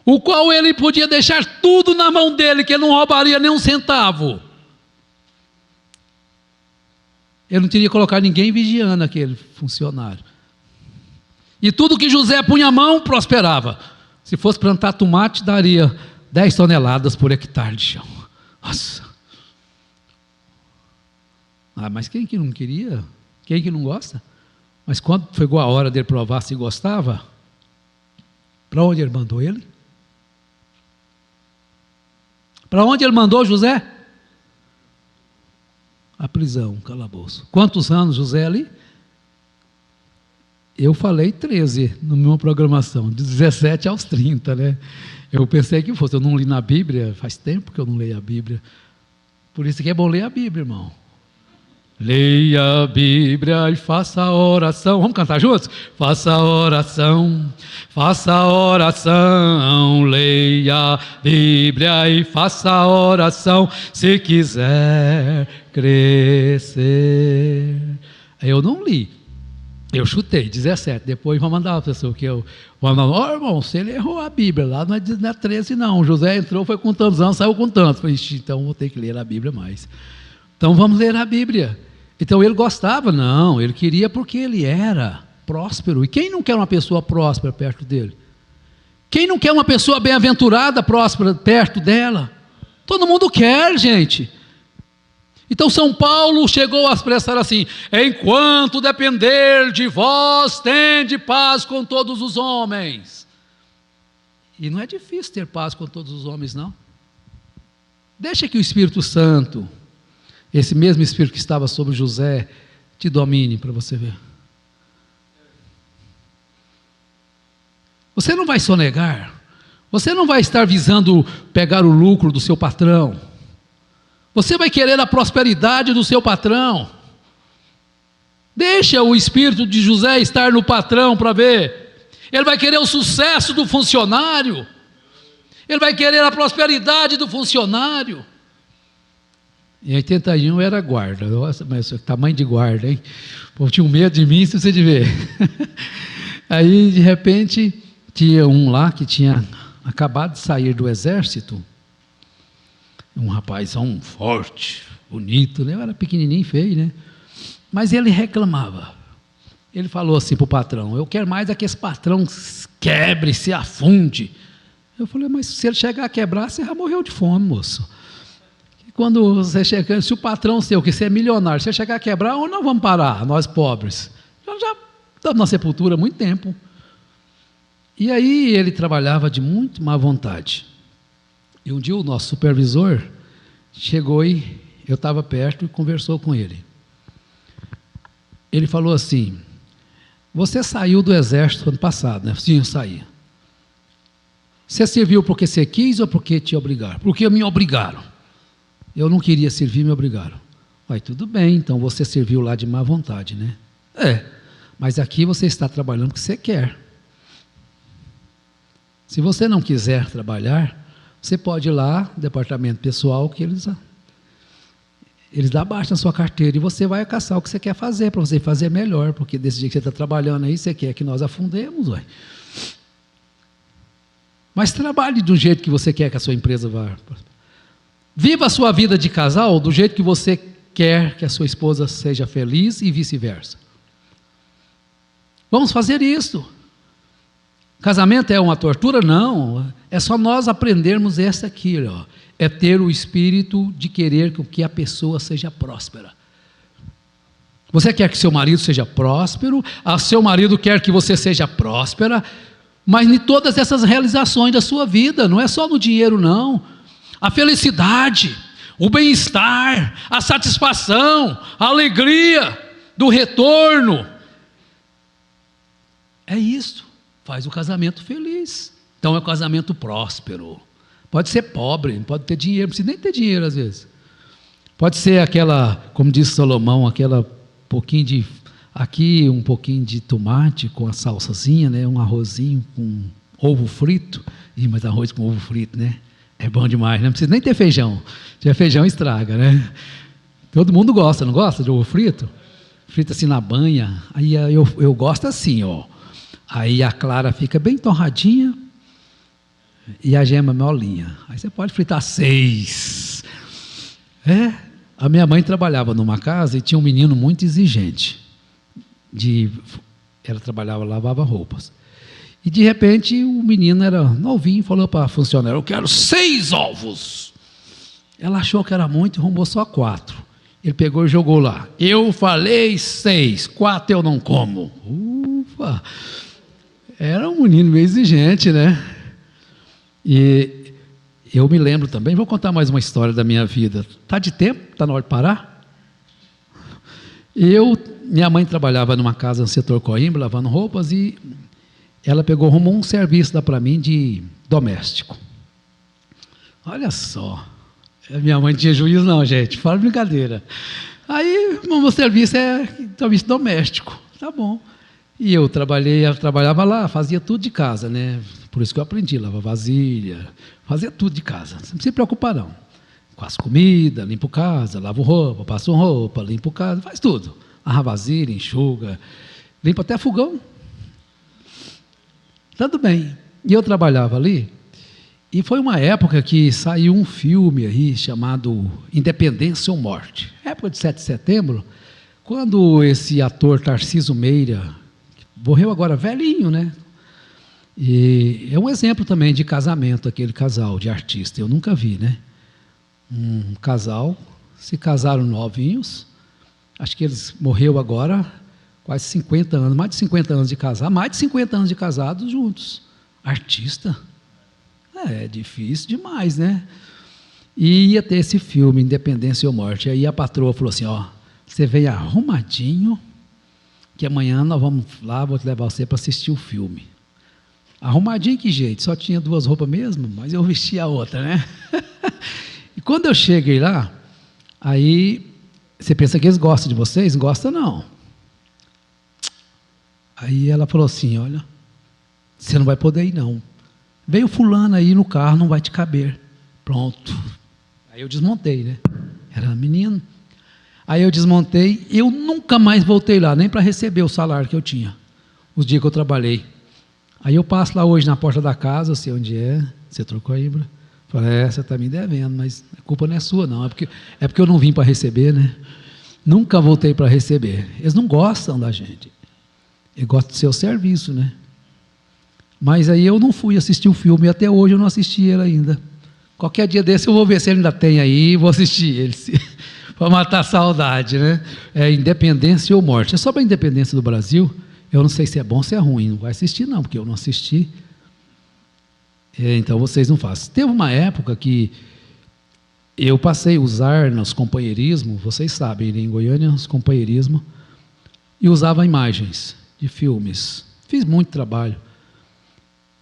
O qual ele podia deixar tudo na mão dele, que ele não roubaria nem um centavo. Ele não teria que colocar ninguém vigiando aquele funcionário. E tudo que José punha a mão, prosperava. Se fosse plantar tomate, daria 10 toneladas por hectare de chão. Nossa. Mas quem que não queria? Quem que não gosta? Mas quando chegou a hora dele provar se gostava, para onde ele mandou ele? Para onde ele mandou José? A prisão, calabouço. Quantos anos José ali? Eu falei 13 na minha programação, de 17 aos 30, né? Eu pensei que fosse, eu não li na Bíblia, faz tempo que eu não leio a Bíblia. Por isso que é bom ler a Bíblia, irmão. Leia a Bíblia e faça a oração. Vamos cantar juntos? Faça a oração, faça a oração. Leia a Bíblia e faça a oração, se quiser crescer. Eu não li, eu chutei, 17. Depois vou mandar a pessoa que eu vou mandar, irmão, se ele errou a Bíblia, lá não é 13 não. José entrou, foi com tantos anos, saiu com tantos. Falei, então vou ter que ler a Bíblia mais. Então vamos ler a Bíblia. Então ele gostava? Não, ele queria porque ele era próspero. E quem não quer uma pessoa próspera perto dele? Quem não quer uma pessoa bem-aventurada, próspera perto dela? Todo mundo quer, gente. Então São Paulo chegou a expressar assim: enquanto depender de vós, tende paz com todos os homens. E não é difícil ter paz com todos os homens, não. Deixa que o Espírito Santo, esse mesmo Espírito que estava sobre José, te domine para você ver. Você não vai sonegar, você não vai estar visando pegar o lucro do seu patrão, você vai querer a prosperidade do seu patrão. Deixa o espírito de José estar no patrão para ver. Ele vai querer o sucesso do funcionário, ele vai querer a prosperidade do funcionário. Em 81 eu era guarda. Nossa, mas tamanho de guarda, hein? O povo tinha um medo de mim, se você de ver. Aí, de repente, tinha um lá que tinha acabado de sair do exército. Um rapazão forte, bonito, né? Eu era pequenininho, feio, né? Mas ele reclamava. Ele falou assim para o patrão: eu quero mais é que esse patrão quebre, se afunde. Eu falei: mas se ele chegar a quebrar, você já morreu de fome, moço. Quando você chega, se o patrão seu, que você é milionário, se você chegar a quebrar, onde nós vamos parar, nós pobres? Nós já estamos na sepultura há muito tempo. E aí ele trabalhava de muito má vontade. E um dia o nosso supervisor chegou e eu estava perto e conversou com ele. Ele falou assim: você saiu do exército ano passado, né? Sim, eu saí. Você serviu porque você quis ou porque te obrigaram? Porque me obrigaram. Eu não queria servir, me obrigaram. Aí tudo bem, então você serviu lá de má vontade, né? Mas aqui você está trabalhando porque você quer. Se você não quiser trabalhar, você pode ir lá, departamento pessoal, que eles abaixam a sua carteira e você vai caçar o que você quer fazer, para você fazer melhor, porque desse dia que você está trabalhando aí, você quer que nós afundemos, ué. Mas trabalhe do jeito que você quer que a sua empresa vá. Viva a sua vida de casal do jeito que você quer que a sua esposa seja feliz e vice-versa. Vamos fazer isso. Casamento é uma tortura? Não. É só nós aprendermos essa aqui, ó. É ter o espírito de querer que a pessoa seja próspera. Você quer que seu marido seja próspero, a seu marido quer que você seja próspera, mas em todas essas realizações da sua vida, não é só no dinheiro, não. A felicidade, o bem-estar, a satisfação, a alegria do retorno. É isso, faz o casamento feliz. Então é um casamento próspero. Pode ser pobre, não pode ter dinheiro, não precisa nem ter dinheiro às vezes. Pode ser aquela, como disse Salomão, aquela pouquinho de, aqui um pouquinho de tomate com a salsazinha, né? Um arrozinho com ovo frito. Ih, mas arroz com ovo frito, né? É bom demais, né? Não precisa nem ter feijão. Se tiver feijão, estraga, né? Todo mundo gosta, não gosta de ovo frito? Frito assim na banha. Aí eu gosto assim, ó. Aí a clara fica bem torradinha e a gema molinha. Aí você pode fritar 6. A minha mãe trabalhava numa casa e tinha um menino muito exigente. Ela trabalhava, lavava roupas. E de repente o menino era novinho e falou para a funcionária: eu quero 6 ovos. Ela achou que era muito e arrumou só 4. Ele pegou e jogou lá. Eu falei 6, 4 eu não como. Ufa! Era um menino meio exigente, né? E eu me lembro também, vou contar mais uma história da minha vida. Está de tempo? Está na hora de parar? Minha mãe trabalhava numa casa no setor Coimbra, lavando roupas, e ela arrumou um serviço lá para mim de doméstico. Olha só, minha mãe não tinha juízo não, gente, fala brincadeira. Aí, o meu serviço é serviço doméstico, tá bom. E eu trabalhava lá, fazia tudo de casa, né? Por isso que eu aprendi, lavar vasilha, fazia tudo de casa, não se preocupa não. Faço comida, limpo casa, lavo roupa, passo roupa, limpo casa, faz tudo. Lava vasilha, enxuga, limpo até fogão. Tudo bem. E eu trabalhava ali, e foi uma época que saiu um filme aí chamado Independência ou Morte. Época de 7 de setembro, quando esse ator Tarcísio Meira, morreu agora velhinho, né? E é um exemplo também de casamento, aquele casal de artista. Eu nunca vi, né? Um casal, se casaram novinhos, acho que eles morreu agora, quase 50 anos, mais de 50 anos de casar, mais de 50 anos de casados juntos. Artista? É difícil demais, né? E ia ter esse filme, Independência ou Morte. Aí a patroa falou assim, ó, você vem arrumadinho, que amanhã nós vamos lá, vou te levar você para assistir o filme. Arrumadinho que jeito? Só tinha 2 roupas mesmo, mas eu vesti a outra, né? E quando eu cheguei lá, aí você pensa que eles gostam de vocês? Não gostam não. Aí ela falou assim, olha, você não vai poder ir não. Veio fulano aí no carro, não vai te caber. Pronto. Aí eu desmontei, né? Era menino. Aí eu desmontei, eu nunca mais voltei lá, nem para receber o salário que eu tinha, os dias que eu trabalhei. Aí eu passo lá hoje na porta da casa, eu sei onde é, setor Coimbra. Falei, você está me devendo, mas a culpa não é sua, não. É porque eu não vim para receber, né? Nunca voltei para receber. Eles não gostam da gente. Eles gostam do seu serviço, né? Mas aí eu não fui assistir o filme, e até hoje eu não assisti ele ainda. Qualquer dia desse eu vou ver se ele ainda tem aí, e vou assistir ele, para matar a saudade, né? É Independência ou Morte. É sobre a independência do Brasil. Eu não sei se é bom ou se é ruim, não vai assistir não, porque eu não assisti. Então vocês não façam. Teve uma época que eu passei a usar nos companheirismos, vocês sabem, em Goiânia, os companheirismos, e usava imagens de filmes. Fiz muito trabalho.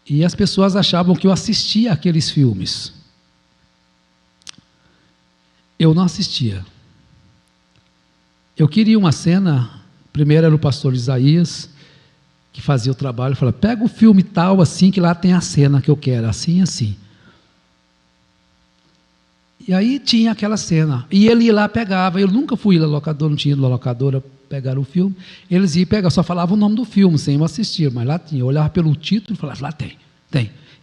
E as pessoas achavam que eu assistia aqueles filmes. Eu não assistia. Eu queria uma cena, primeiro era o pastor Isaías, que fazia o trabalho, falava, pega o filme tal, assim, que lá tem a cena que eu quero, assim, assim. E aí tinha aquela cena, e ele ia lá, pegava, eu nunca fui na locadora, não tinha ido na locadora pegar o filme, eles iam pegar, só falavam o nome do filme, sem eu assistir, mas lá tinha, eu olhava pelo título e falava, lá tem.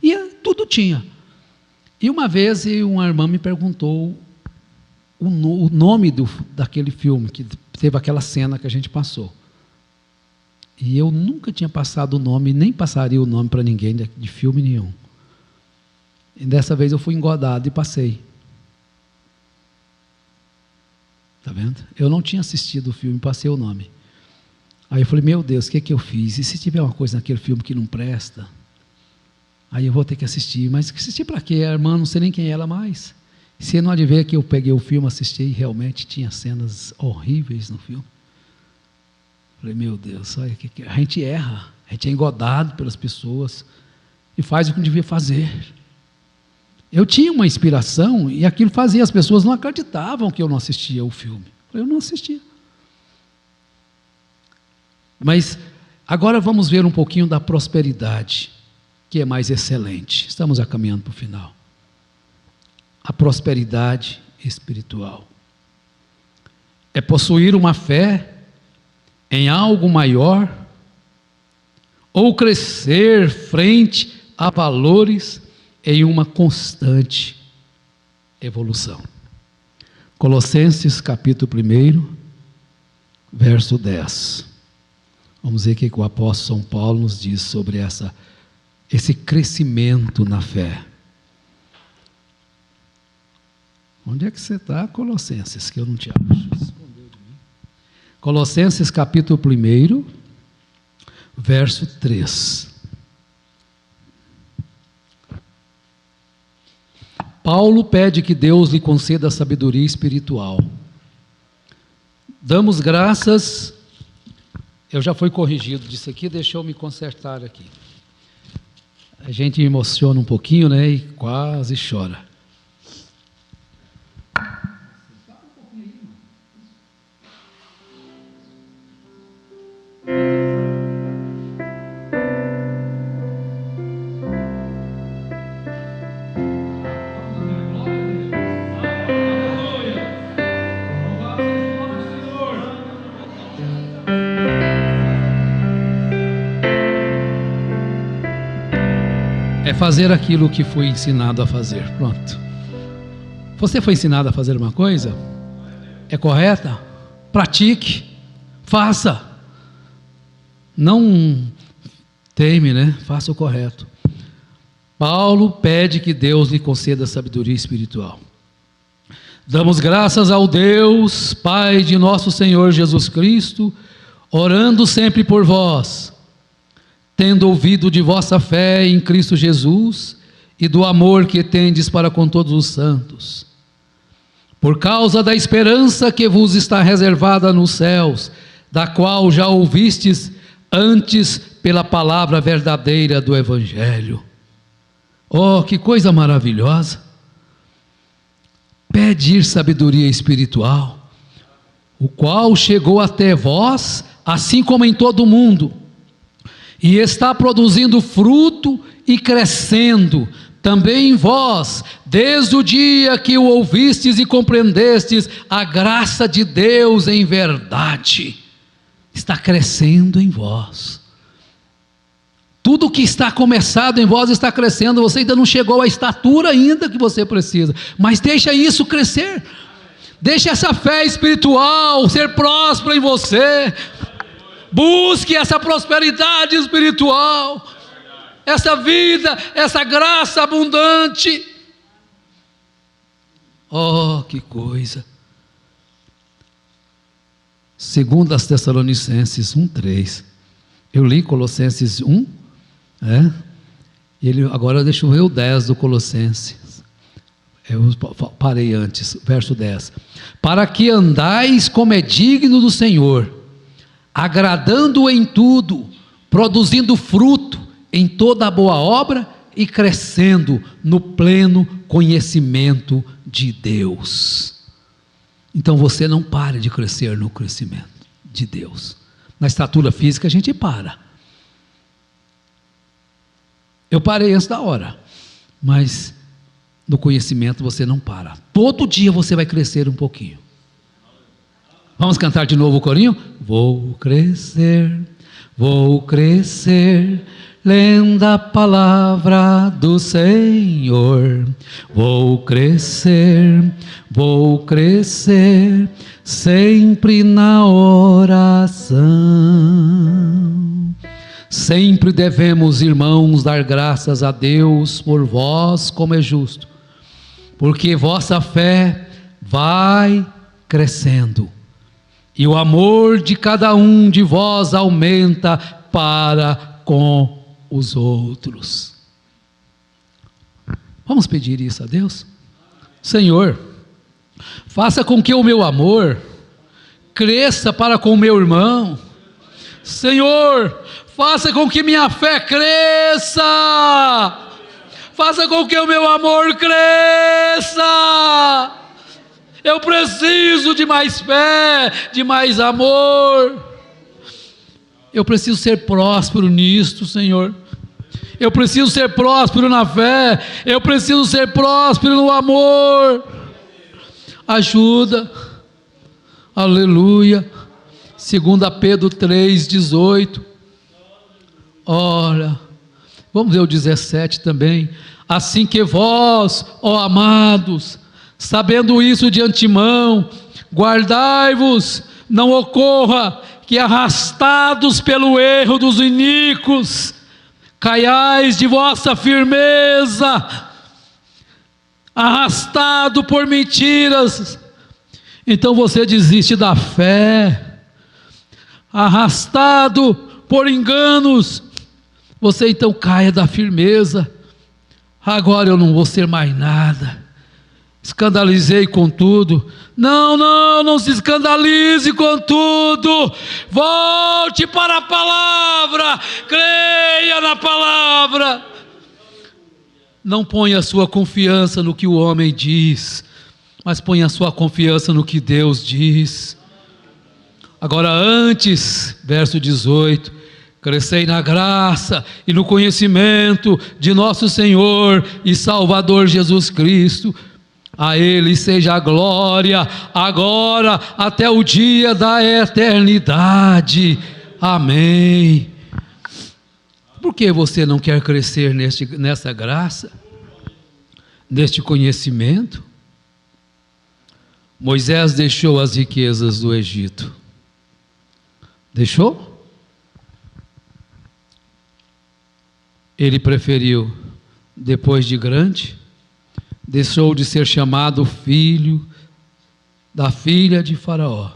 E tudo tinha. E uma vez uma irmã me perguntou o nome daquele filme, que teve aquela cena que a gente passou. E eu nunca tinha passado o nome, nem passaria o nome para ninguém de filme nenhum. E dessa vez eu fui engodado e passei. Está vendo? Eu não tinha assistido o filme, passei o nome. Aí eu falei, meu Deus, o que eu fiz? E se tiver uma coisa naquele filme que não presta? Aí eu vou ter que assistir. Mas assistir para quê? A irmã, não sei nem quem é ela mais. Se não adivinha que eu peguei o filme, assisti e realmente tinha cenas horríveis no filme. Falei, meu Deus, olha, a gente erra, a gente é engodado pelas pessoas e faz o que não devia fazer. Eu tinha uma inspiração e aquilo fazia, as pessoas não acreditavam que eu não assistia o filme. Eu não assistia. Mas agora vamos ver um pouquinho da prosperidade, que é mais excelente. Estamos caminhando para o final. A prosperidade espiritual é possuir uma fé em algo maior ou crescer frente a valores em uma constante evolução. Colossenses capítulo 1, verso 10. Vamos ver o que o apóstolo São Paulo nos diz sobre esse crescimento na fé. Onde é que você está, Colossenses, que eu não te acho? Colossenses capítulo 1, verso 3. Paulo pede que Deus lhe conceda sabedoria espiritual. Damos graças. Eu já fui corrigido disso aqui, deixa eu me consertar aqui. A gente emociona um pouquinho, né? E quase chora. É fazer aquilo que foi ensinado a fazer. Pronto. Você foi ensinado a fazer uma coisa? É correta? Pratique. Faça. Não teime, né? Faça o correto. Paulo pede que Deus lhe conceda sabedoria espiritual. Damos graças ao Deus, Pai de nosso Senhor Jesus Cristo, orando sempre por vós, tendo ouvido de vossa fé em Cristo Jesus e do amor que tendes para com todos os santos, por causa da esperança que vos está reservada nos céus, da qual já ouvistes antes pela palavra verdadeira do Evangelho. Oh, que coisa maravilhosa! Pedir sabedoria espiritual, o qual chegou até vós, assim como em todo o mundo, e está produzindo fruto e crescendo, também em vós, desde o dia que o ouvistes e compreendestes a graça de Deus em verdade, está crescendo em vós. Tudo que está começado em vós está crescendo. Você ainda não chegou à estatura ainda que você precisa, mas deixa isso crescer, deixa essa fé espiritual ser próspera em você. Busque essa prosperidade espiritual, essa vida, essa graça abundante. Oh, que coisa! Segundo as Tessalonicenses 1:3. Eu li Colossenses 1, agora deixa eu ver o 10 do Colossenses. Eu parei antes, verso 10. Para que andais como é digno do Senhor, agradando-o em tudo, produzindo fruto em toda a boa obra e crescendo no pleno conhecimento de Deus. Então você não pare de crescer no conhecimento de Deus. Na estatura física a gente para. Eu parei antes da hora, mas no conhecimento você não para. Todo dia você vai crescer um pouquinho. Vamos cantar de novo o corinho? Vou crescer, lendo a palavra do Senhor. Vou crescer, sempre na oração. Sempre devemos, irmãos, dar graças a Deus por vós, como é justo, porque vossa fé vai crescendo, e o amor de cada um de vós aumenta para com os outros. Vamos pedir isso a Deus? Senhor, faça com que o meu amor cresça para com o meu irmão. Senhor, faça com que minha fé cresça. Faça com que o meu amor cresça. Eu preciso de mais fé, de mais amor. Eu preciso ser próspero nisto, Senhor. Eu preciso ser próspero na fé. Eu preciso ser próspero no amor. Ajuda. Aleluia. 2 Pedro 3,18. Olha, vamos ver o 17 também. Assim que vós, ó amados, sabendo isso de antemão, guardai-vos, não ocorra que arrastados pelo erro dos iníquos, caiais de vossa firmeza, arrastado por mentiras, então você desiste da fé, arrastado por enganos, você então caia da firmeza. Agora eu não vou ser mais nada, escandalizei com tudo. Não se escandalize com tudo. Volte para a palavra, creia na palavra. Não ponha a sua confiança no que o homem diz, mas ponha a sua confiança no que Deus diz. Agora antes, verso 18, crescei na graça e no conhecimento de nosso Senhor e Salvador Jesus Cristo. A Ele seja a glória, agora até o dia da eternidade. Amém. Por que você não quer crescer nessa graça? Neste conhecimento? Moisés deixou as riquezas do Egito. Deixou? Ele preferiu, depois de grande, deixou de ser chamado filho da filha de Faraó,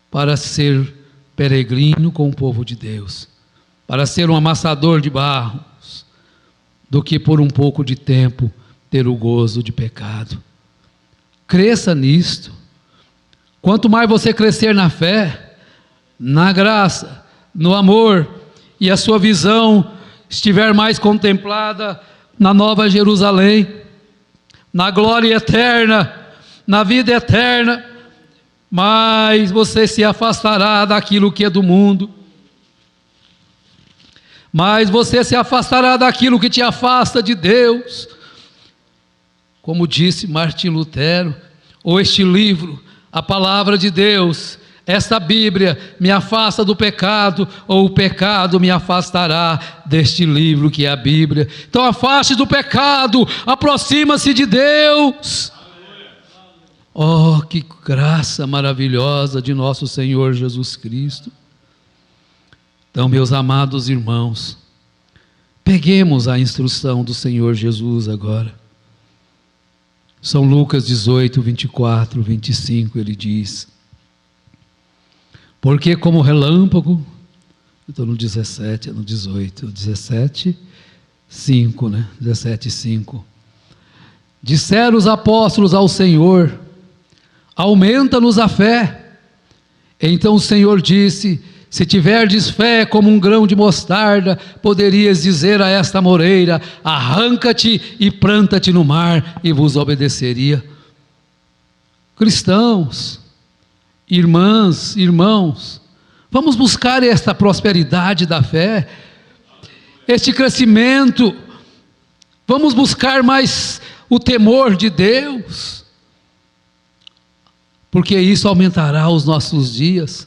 para ser peregrino com o povo de Deus, para ser um amassador de barros, do que por um pouco de tempo ter o gozo de pecado. Cresça nisto. Quanto mais você crescer na fé, na graça, no amor, e a sua visão estiver mais contemplada na Nova Jerusalém, na glória eterna, na vida eterna, mas você se afastará daquilo que é do mundo, mas você se afastará daquilo que te afasta de Deus. Como disse Martim Lutero, ou este livro, a palavra de Deus, esta Bíblia me afasta do pecado, ou o pecado me afastará deste livro que é a Bíblia. Então afaste do pecado, aproxima-se de Deus. Oh, que graça maravilhosa de nosso Senhor Jesus Cristo. Então, meus amados irmãos, peguemos a instrução do Senhor Jesus agora. São Lucas 18, 24, 25, ele diz: porque como relâmpago, eu estou no 17, no 18, 17, 5, né? 17, 5. Disseram os apóstolos ao Senhor: aumenta-nos a fé. Então o Senhor disse: se tiverdes fé como um grão de mostarda, poderias dizer a esta moreira: arranca-te e planta-te no mar, e vos obedeceria. Cristãos, irmãs, irmãos, vamos buscar esta prosperidade da fé, este crescimento, vamos buscar mais o temor de Deus, porque isso aumentará os nossos dias.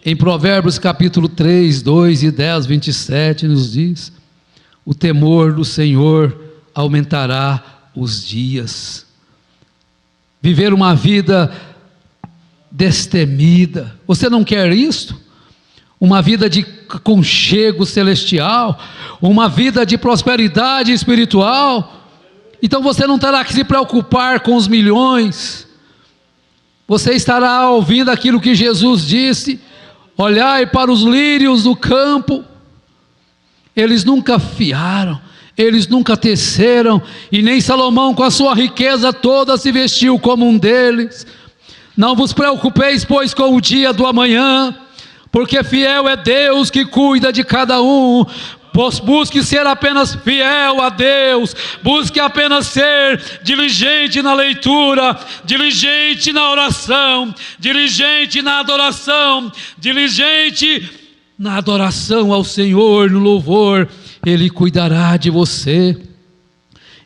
Em Provérbios capítulo 3, 2 e 10, 27 nos diz: o temor do Senhor aumentará os dias. Viver uma vida destemida, você não quer isto? Uma vida de aconchego celestial, uma vida de prosperidade espiritual. Então você não terá que se preocupar com os milhões, você estará ouvindo aquilo que Jesus disse: olhai para os lírios do campo, eles nunca fiaram, eles nunca teceram, e nem Salomão com a sua riqueza toda se vestiu como um deles. Não vos preocupeis, pois, com o dia do amanhã, porque fiel é Deus que cuida de cada um. Busque ser apenas fiel a Deus, busque apenas ser diligente na leitura, diligente na oração, diligente na adoração, diligente na adoração ao Senhor, no louvor. Ele cuidará de você,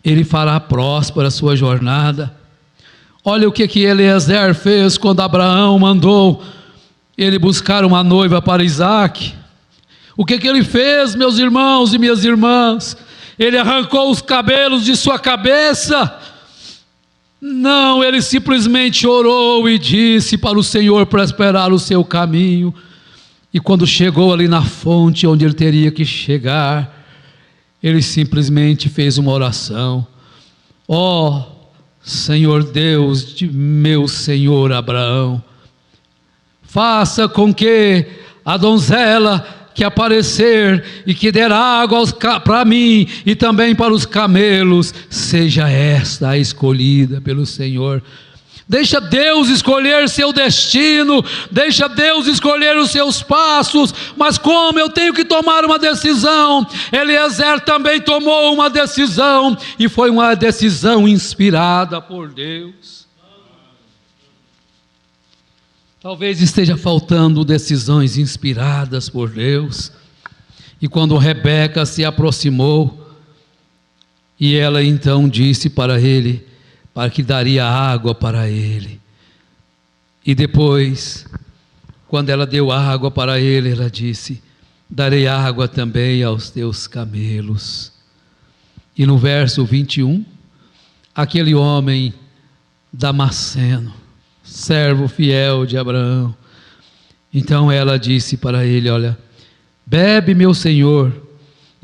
Ele fará próspera a sua jornada. Olha o que Eliezer fez quando Abraão mandou ele buscar uma noiva para Isaque. O que ele fez, meus irmãos e minhas irmãs? Ele arrancou os cabelos de sua cabeça? Não, ele simplesmente orou e disse para o Senhor prosperar o seu caminho. E quando chegou ali na fonte onde ele teria que chegar, ele simplesmente fez uma oração: ó Senhor Deus de meu senhor Abraão, faça com que a donzela que aparecer e que der água para mim e também para os camelos, seja esta a escolhida pelo Senhor. Deixa Deus escolher seu destino, deixa Deus escolher os seus passos. Mas como eu tenho que tomar uma decisão, Eliezer também tomou uma decisão, e foi uma decisão inspirada por Deus. Talvez esteja faltando decisões inspiradas por Deus. E quando Rebeca se aproximou, e ela então disse para ele, para que daria água para ele. E depois, quando ela deu água para ele, ela disse: darei água também aos teus camelos. E no verso 21, aquele homem Damasceno, servo fiel de Abraão, então ela disse para ele: olha, bebe, meu senhor.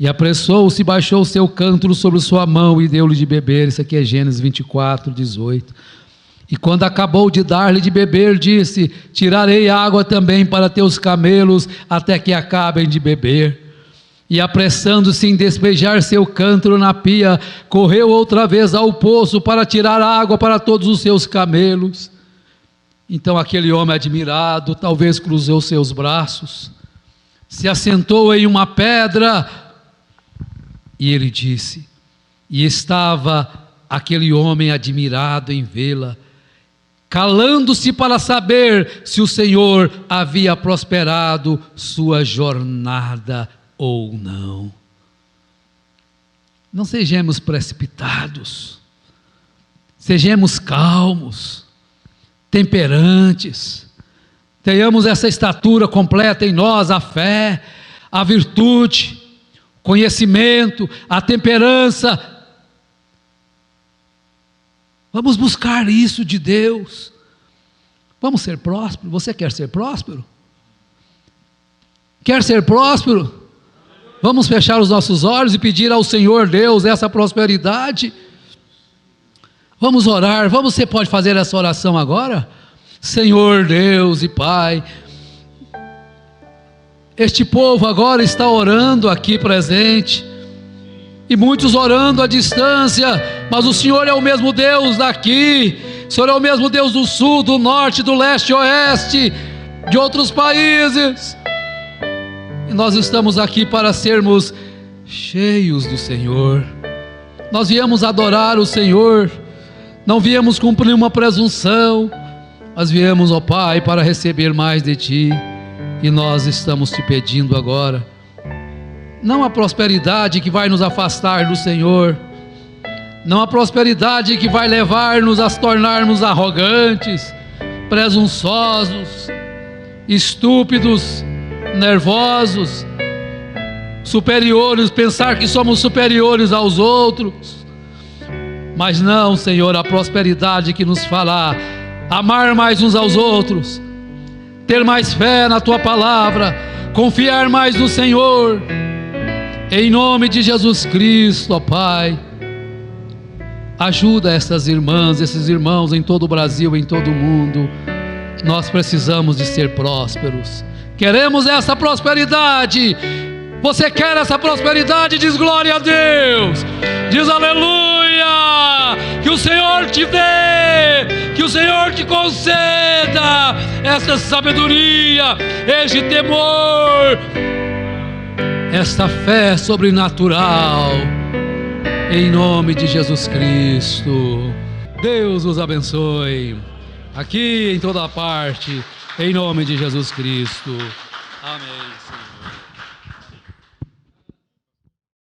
E apressou-se, baixou o seu cântaro sobre sua mão e deu-lhe de beber. Isso aqui é Gênesis 24, 18. E quando acabou de dar-lhe de beber, disse: tirarei água também para teus camelos, até que acabem de beber. E apressando-se em despejar seu cântaro na pia, correu outra vez ao poço para tirar água para todos os seus camelos. Então aquele homem admirado, talvez cruzou seus braços, se assentou em uma pedra, e ele disse, e estava aquele homem admirado em vê-la, calando-se para saber se o Senhor havia prosperado sua jornada ou não. Não sejamos precipitados, sejamos calmos, temperantes, tenhamos essa estatura completa em nós: a fé, a virtude, conhecimento, a temperança. Vamos buscar isso de Deus. Vamos ser prósperos. Você quer ser próspero? Quer ser próspero? Vamos fechar os nossos olhos e pedir ao Senhor Deus essa prosperidade. Vamos orar. Você pode fazer essa oração agora? Senhor Deus e Pai, este povo agora está orando aqui presente, e muitos orando à distância, mas o Senhor é o mesmo Deus daqui, o Senhor é o mesmo Deus do sul, do norte, do leste, oeste, de outros países, e nós estamos aqui para sermos cheios do Senhor. Nós viemos adorar o Senhor, não viemos cumprir uma presunção, mas viemos, ó Pai, para receber mais de Ti. E nós estamos te pedindo agora, não a prosperidade que vai nos afastar do Senhor, não a prosperidade que vai levar-nos a tornarmos arrogantes, presunçosos, estúpidos, nervosos, superiores, pensar que somos superiores aos outros, mas não, Senhor, a prosperidade que nos fala amar mais uns aos outros, ter mais fé na Tua palavra, confiar mais no Senhor, em nome de Jesus Cristo, ó Pai. Ajuda essas irmãs, esses irmãos em todo o Brasil, em todo o mundo. Nós precisamos de ser prósperos, queremos essa prosperidade. Você quer essa prosperidade? Diz glória a Deus, diz aleluia, que o Senhor te dê, que o Senhor te conceda essa sabedoria, este temor, esta fé sobrenatural, em nome de Jesus Cristo. Deus os abençoe, aqui em toda parte, em nome de Jesus Cristo. Amém.